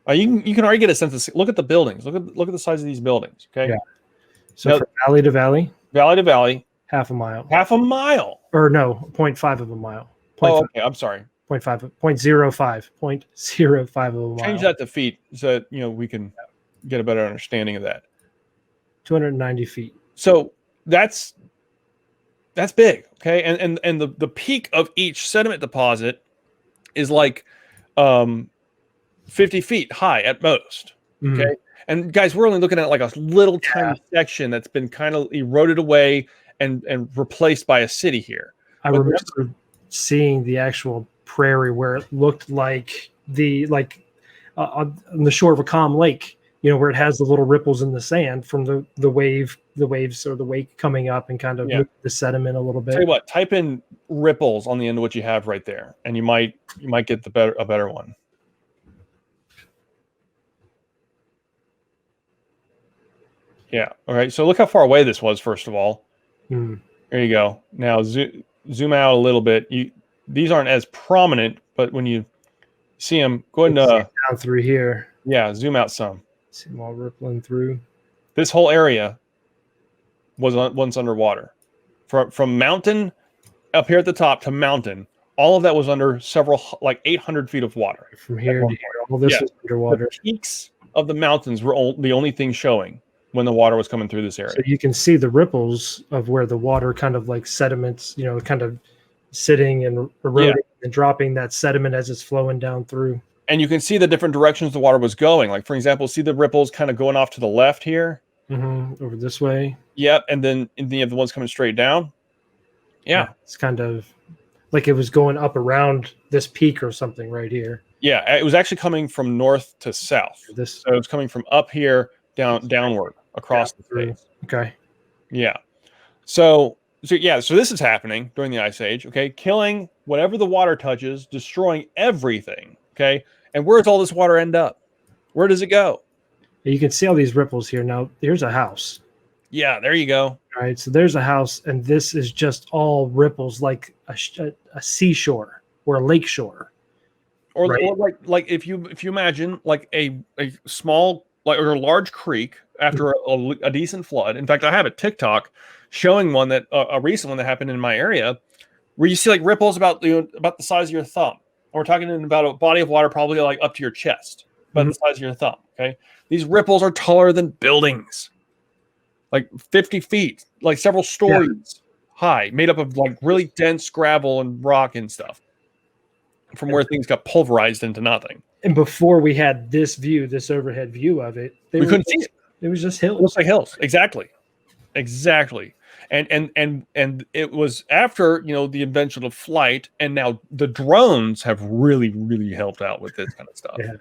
You can already get a sense of, look at the buildings. Look at the size of these buildings. Okay. Yeah. So from valley to valley. Valley to valley. Half a mile. Half a mile. Or no, 0.5 of a mile. Okay. I'm sorry. 0.05 of a mile. Change that to feet so that, we can get a better understanding of that. 290 feet. So that's big. Okay. And the peak of each sediment deposit is 50 feet high at most. Okay. Mm-hmm. And guys, we're only looking at a little tiny section that's been kind of eroded away and replaced by a city here. I remember seeing the actual prairie where it looked like on the shore of a calm lake, where it has the little ripples in the sand from the waves or the wake coming up and kind of the sediment a little bit. Tell you what, type in ripples on the end of what you have right there, and you might get a better one. Yeah. All right. So look how far away this was, first of all. There you go. Now zoom out a little bit. These aren't as prominent, but when you see them, go ahead and down through here. Yeah, zoom out some. See them all rippling through. This whole area was once underwater. From mountain up here at the top to mountain, all of that was under 800 feet of water. From here to here, all this was underwater. The peaks of the mountains were the only thing showing when the water was coming through this area. So you can see the ripples of where the water kind of sediments, kind of sitting and eroding and dropping that sediment as it's flowing down through. And you can see the different directions the water was going. For example, see the ripples kind of going off to the left here? Over this way. Yep. And then you have the ones coming straight down. Yeah. It's kind of like it was going up around this peak or something right here. Yeah. It was actually coming from north to south. So it was coming from up here downward across the face. Okay. Yeah. So this is happening during the Ice Age. Okay. Killing whatever the water touches, destroying everything. Okay. And where does all this water end up? Where does it go? You can see all these ripples here. Now, here's a house. Yeah, there you go. All right, so there's a house, and this is just all ripples, like a seashore or a lake shore. Or like if you imagine a small or a large creek after a decent flood. In fact, I have a TikTok showing one that a recent one that happened in my area, where you see like ripples about about the size of your thumb. And we're talking about a body of water probably like up to your chest, about the size of your thumb. Okay, these ripples are taller than buildings, like 50 feet, like several stories high, made up of like really dense gravel and rock and stuff, from where things got pulverized into nothing. And before we had this view, this overhead view of it, We couldn't see it. It was just hills. It looks like hills. Exactly. And it was after, the invention of flight, and now the drones have really helped out with this kind of stuff. Yeah.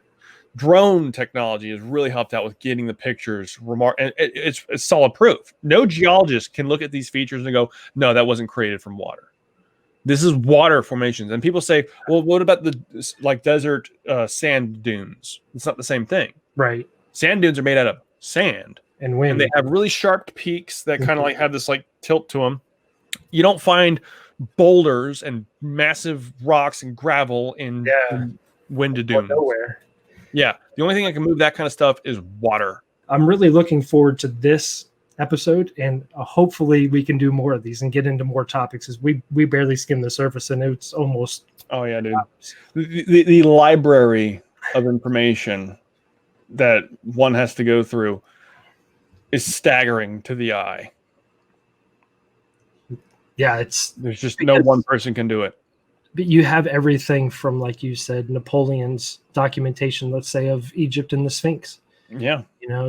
Drone technology has really helped out with getting the pictures and it's solid proof. No geologist can look at these features and go, no, that wasn't created from water. This is water formations. And people say, well, what about the desert sand dunes? It's not the same thing. Right. Sand dunes are made out of sand and wind. And they have really sharp peaks that kind of like have this like tilt to them. You don't find boulders and massive rocks and gravel in winded dunes. Nowhere. Yeah. The only thing that can move that kind of stuff is water. I'm really looking forward to this episode, and hopefully we can do more of these and get into more topics, as we barely skimmed the surface, and it's almost dude. The library of information that one has to go through is staggering to the eye. Yeah, there's just no one person can do it. But you have everything from, like you said, Napoleon's documentation, let's say, of Egypt and the Sphinx. Yeah.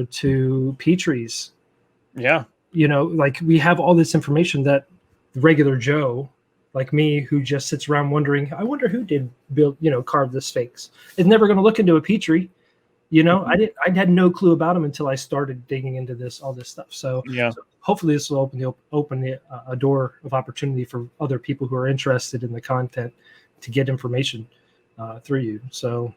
To Petrie's. Yeah. Like we have all this information that the regular Joe, like me, who just sits around wondering, I wonder who did build, carve the Sphinx, is never going to look into a Petrie. I had no clue about him until I started digging into all this stuff. So, so hopefully this will open a door of opportunity for other people who are interested in the content to get information through you. So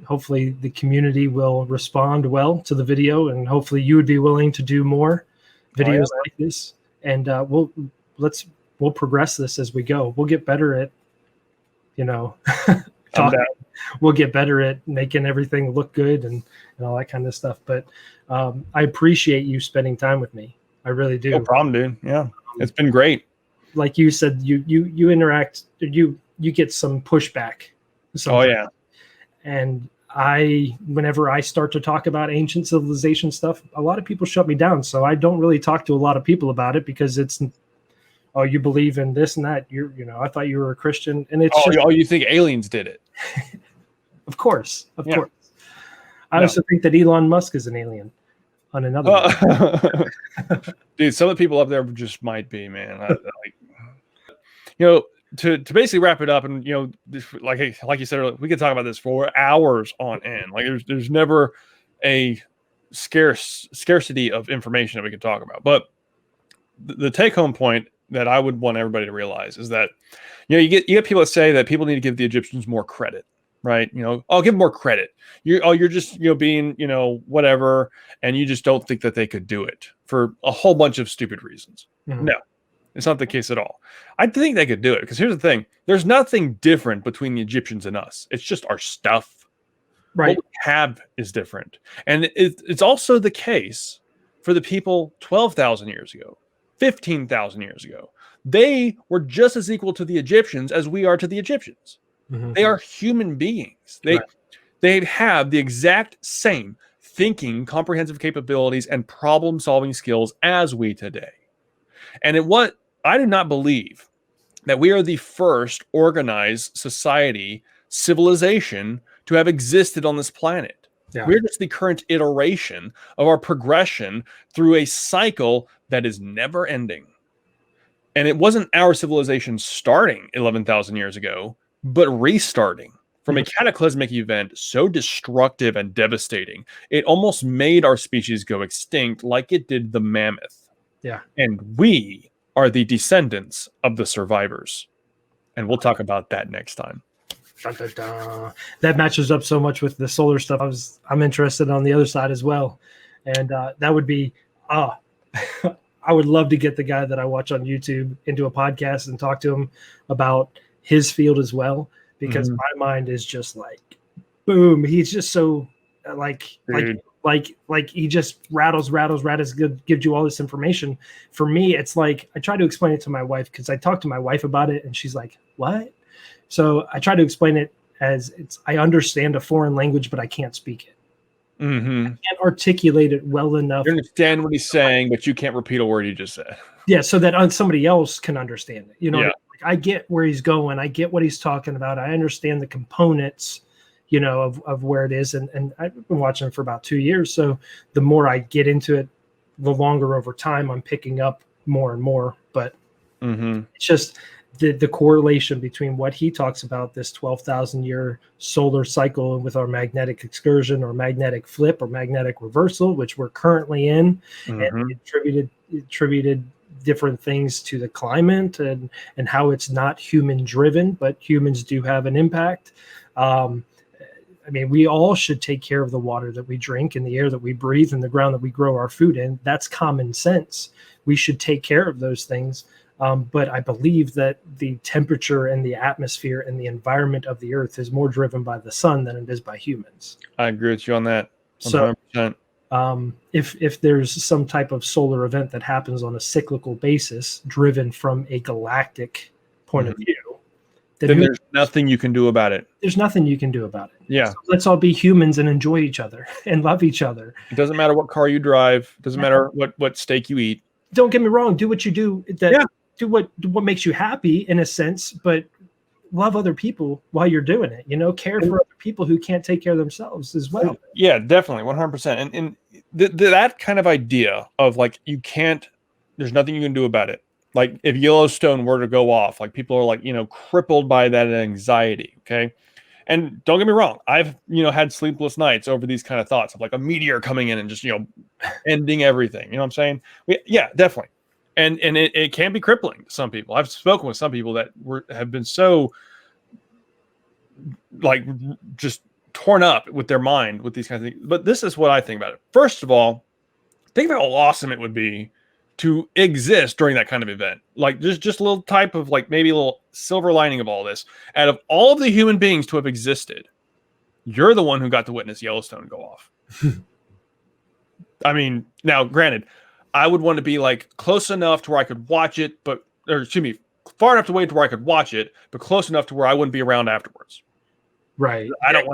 hopefully the community will respond well to the video, and hopefully you would be willing to do more videos like this. And we'll progress this as we go. We'll get better at, talking. We'll get better at making everything look good and all that kind of stuff. But I appreciate you spending time with me. I really do. No problem, dude. Yeah, it's been great. Like you said, you interact, you get some pushback. Oh yeah. And whenever I start to talk about ancient civilization stuff, a lot of people shut me down. So I don't really talk to a lot of people about it, because it's, oh, you believe in this and that. I thought you were a Christian, and it's you think aliens did it? Of course. I also think that Elon Musk is an alien on another. Dude, some of the people up there just might be, man. To basically wrap it up, and like you said earlier, we could talk about this for hours on end. Like there's never a scarcity of information that we could talk about. But the take home point that I would want everybody to realize is that you get people that say that people need to give the Egyptians more credit, right? I'll give them more credit. You're just being whatever, and you just don't think that they could do it for a whole bunch of stupid reasons. Mm-hmm. No. It's not the case at all. I think they could do it, because here's the thing. There's nothing different between the Egyptians and us. It's just our stuff. Right. What we have is different. And it's also the case for the people 12,000 years ago, 15,000 years ago. They were just as equal to the Egyptians as we are to the Egyptians. Mm-hmm. They are human beings. They have the exact same thinking, comprehensive capabilities, and problem-solving skills as we today. And I do not believe that we are the first organized society, civilization to have existed on this planet. Yeah. We're just the current iteration of our progression through a cycle that is never ending. And it wasn't our civilization starting 11,000 years ago, but restarting from a cataclysmic event so destructive and devastating, it almost made our species go extinct, like it did the mammoth. Yeah. And we are the descendants of the survivors. And we'll talk about that next time. Dun, dun, dun. That matches up so much with the solar stuff. I'm interested on the other side as well. And that would be, I would love to get the guy that I watch on YouTube into a podcast and talk to him about his field as well. Because my mind is just like, boom. He's just so like Like he just rattles, gives you all this information. For me, it's like I try to explain it to my wife because I talked to my wife about it and she's like, what? So I try to explain it as I understand a foreign language, but I can't speak it. Mm-hmm. I can't articulate it well enough. You understand what he's saying, but you can't repeat a word you just said. Yeah, so that somebody else can understand it. You know, Yeah. I get where he's going. I get what he's talking about. I understand the components, you know, of where it is. And I've been watching for about 2 years. So the more I get into it, the longer over time I'm picking up more and more. But it's just the correlation between what he talks about, this 12,000 year solar cycle with our magnetic excursion or magnetic flip or magnetic reversal, which we're currently in, and attributed different things to the climate and how it's not human driven, but humans do have an impact. I mean, we all should take care of the water that we drink and the air that we breathe and the ground that we grow our food in. That's common sense. We should take care of those things. But I believe that the temperature and the atmosphere and the environment of the earth is more driven by the sun than it is by humans. I agree with you on that. 100%. So if there's some type of solar event that happens on a cyclical basis driven from a galactic point of view, then there's nothing you can do about it. There's nothing you can do about it. Yeah. So let's all be humans and enjoy each other and love each other. It doesn't matter what car you drive. It doesn't matter what steak you eat. Don't get me wrong. Do what you do. Do what makes you happy in a sense, but love other people while you're doing it. You know, care for other people who can't take care of themselves as well. Yeah, definitely. 100%. And that kind of idea of like, there's nothing you can do about it. Like if Yellowstone were to go off, like people are like, you know, crippled by that anxiety. Okay. And don't get me wrong. I've, you know, had sleepless nights over these kind of thoughts of like a meteor coming in and just, you know, ending everything. You know what I'm saying? Yeah, definitely. And it can be crippling to some people. I've spoken with some people that have been so like just torn up with their mind with these kinds of things. But this is what I think about it. First of all, think about how awesome it would be to exist during that kind of event. Like just a little type of like maybe a little silver lining of all this. Out of all of the human beings to have existed, you're the one who got to witness Yellowstone go off. I mean, now granted, I would want to be like close enough to where I could watch it, far enough away to where I could watch it, but close enough to where I wouldn't be around afterwards. Right. I don't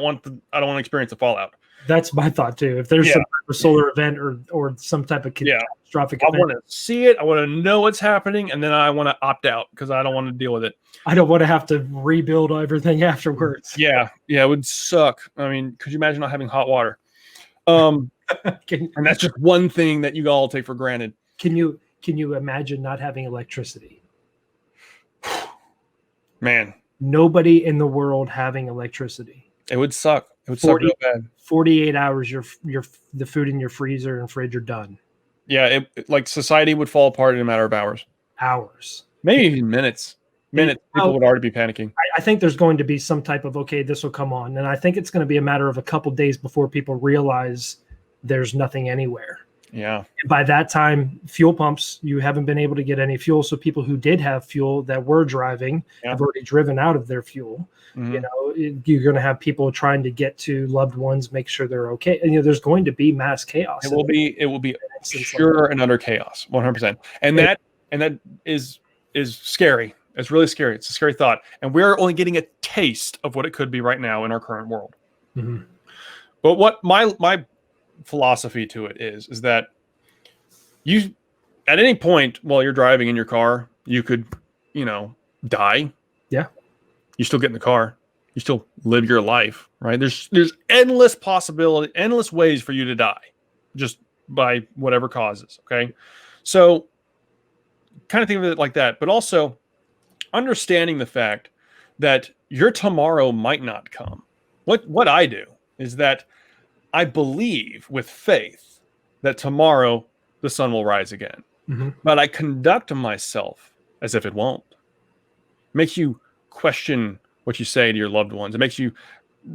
want to experience the fallout. That's my thought too. If there's some type of solar event or some type of catastrophic event, I want to see it. I want to know what's happening, and then I want to opt out because I don't want to deal with it. I don't want to have to rebuild everything afterwards. Yeah, it would suck. I mean, could you imagine not having hot water? And that's just one thing that you all take for granted. Can you imagine not having electricity? Man, nobody in the world having electricity. It would suck. It would suck real bad. 48 hours, the food in your freezer and fridge are done. Yeah, like society would fall apart in a matter of hours. Hours. Maybe even minutes. People would already be panicking. I think there's going to be some type of, this will come on. And I think it's going to be a matter of a couple days before people realize there's nothing anywhere. Yeah. And by that time, fuel pumps, you haven't been able to get any fuel. So people who did have fuel that were driving have already driven out of their fuel. Mm-hmm. You know, you're going to have people trying to get to loved ones, make sure they're okay. And, there's going to be mass chaos. It will be pure and utter chaos, 100%. And that is scary. It's really scary. It's a scary thought. And we're only getting a taste of what it could be right now in our current world. Mm-hmm. But what my philosophy to it is that you, at any point while you're driving in your car, you could, die. Yeah. You still get in the car. You still live your life, right? There's endless possibility, endless ways for you to die just by whatever causes. Okay. So kind of think of it like that, but also understanding the fact that your tomorrow might not come. What I do is that I believe with faith that tomorrow the sun will rise again, but I conduct myself as if it won't. It makes you question what you say to your loved ones. It makes you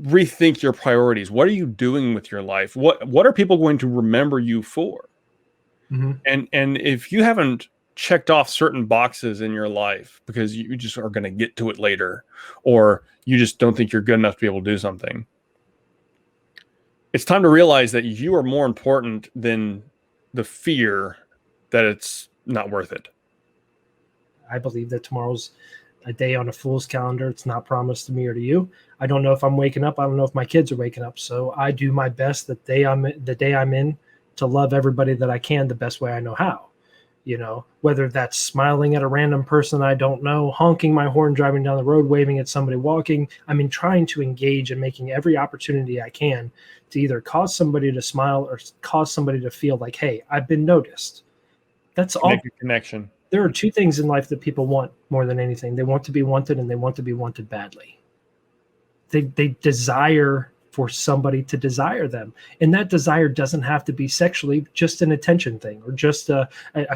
rethink your priorities. What are you doing with your life? What are people going to remember you for? And if you haven't checked off certain boxes in your life because you just are going to get to it later, or you just don't think you're good enough to be able to do something, it's time to realize that you are more important than the fear that it's not worth it. I believe that tomorrow's a day on a fool's calendar. It's not promised to me or to you. I don't know if I'm waking up. I don't know if my kids are waking up. So I do my best the day I'm in to love everybody that I can the best way I know how. You know, whether that's smiling at a random person I don't know, honking my horn, driving down the road, waving at somebody walking. I mean, trying to engage and making every opportunity I can to either cause somebody to smile or cause somebody to feel like, hey, I've been noticed. That's all. Make a connection. There are two things in life that people want more than anything. They want to be wanted, and they want to be wanted badly. They desire for somebody to desire them. And that desire doesn't have to be sexually, just an attention thing, or just a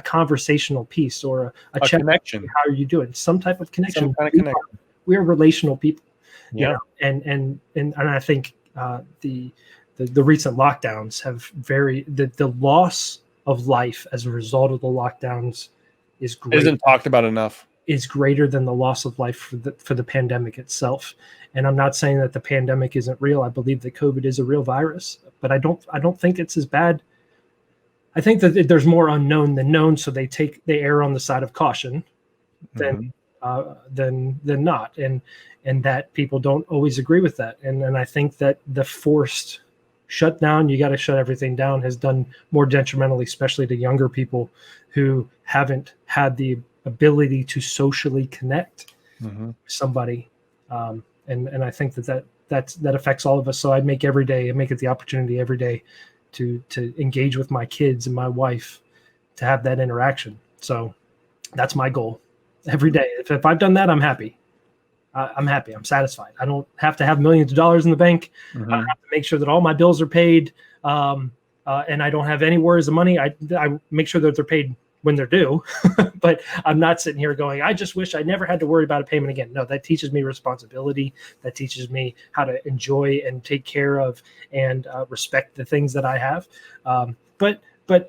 conversational piece, or a check. Connection. How are you doing? Some type of connection. Some kind of connection. We are relational people. Yeah. You know? And I think the recent lockdowns have the loss of life as a result of the lockdowns is great. Isn't talked about enough. Is greater than the loss of life for the pandemic itself. And I'm not saying that the pandemic isn't real. I believe that COVID is a real virus, but I don't think it's as bad. I think that there's more unknown than known, so they err on the side of caution than not, and that people don't always agree with that. And I think that the forced shutdown, you got to shut everything down, has done more detrimentally, especially to younger people who haven't had the ability to socially connect with somebody. And I think that affects all of us. So I make it the opportunity every day to engage with my kids and my wife, to have that interaction. So that's my goal every day. If I've done that, I'm happy. I'm happy. I'm satisfied. I don't have to have millions of dollars in the bank. I don't have to make sure that all my bills are paid. And I don't have any worries of money. I make sure that they're paid when they're due, but I'm not sitting here going, I just wish I never had to worry about a payment again. No, that teaches me responsibility. That teaches me how to enjoy and take care of and respect the things that I have. But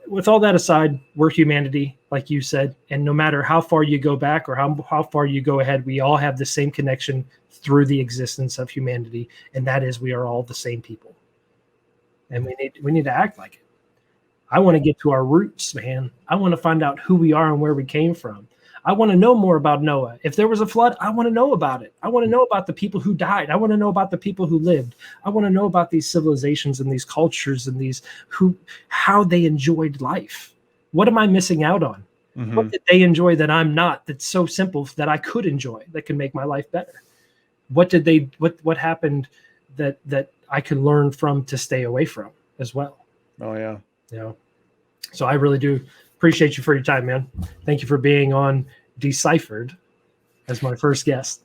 with all that aside, we're humanity, like you said, and no matter how far you go back or how far you go ahead, we all have the same connection through the existence of humanity, and that is we are all the same people, and we need to act like it. I want to get to our roots, man. I want to find out who we are and where we came from. I want to know more about Noah. If there was a flood, I want to know about it. I want to know about the people who died. I want to know about the people who lived. I want to know about these civilizations and these cultures and how they enjoyed life. What am I missing out on? What did they enjoy that I'm not, that's so simple that I could enjoy, that can make my life better? What happened that I could learn from to stay away from as well? Oh yeah. You know, so I really do appreciate you for your time, man. Thank you for being on Deciphered as my first guest.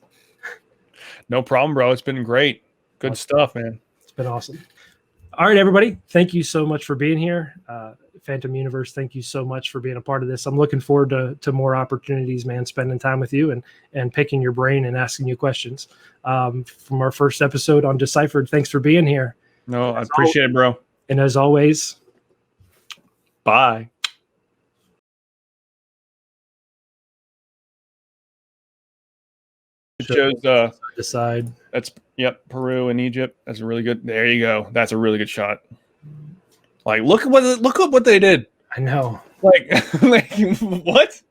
No problem, bro. It's been great. Good stuff, man. It's been awesome. All right, everybody. Thank you so much for being here. phant0m Universe, thank you so much for being a part of this. I'm looking forward to more opportunities, man, spending time with you and picking your brain and asking you questions. From our first episode on Deciphered, thanks for being here. No, I appreciate it, bro. And as always, bye. It shows decide. That's Peru and Egypt. That's a really good. There you go. That's a really good shot. Like look at what they did. I know. Like what?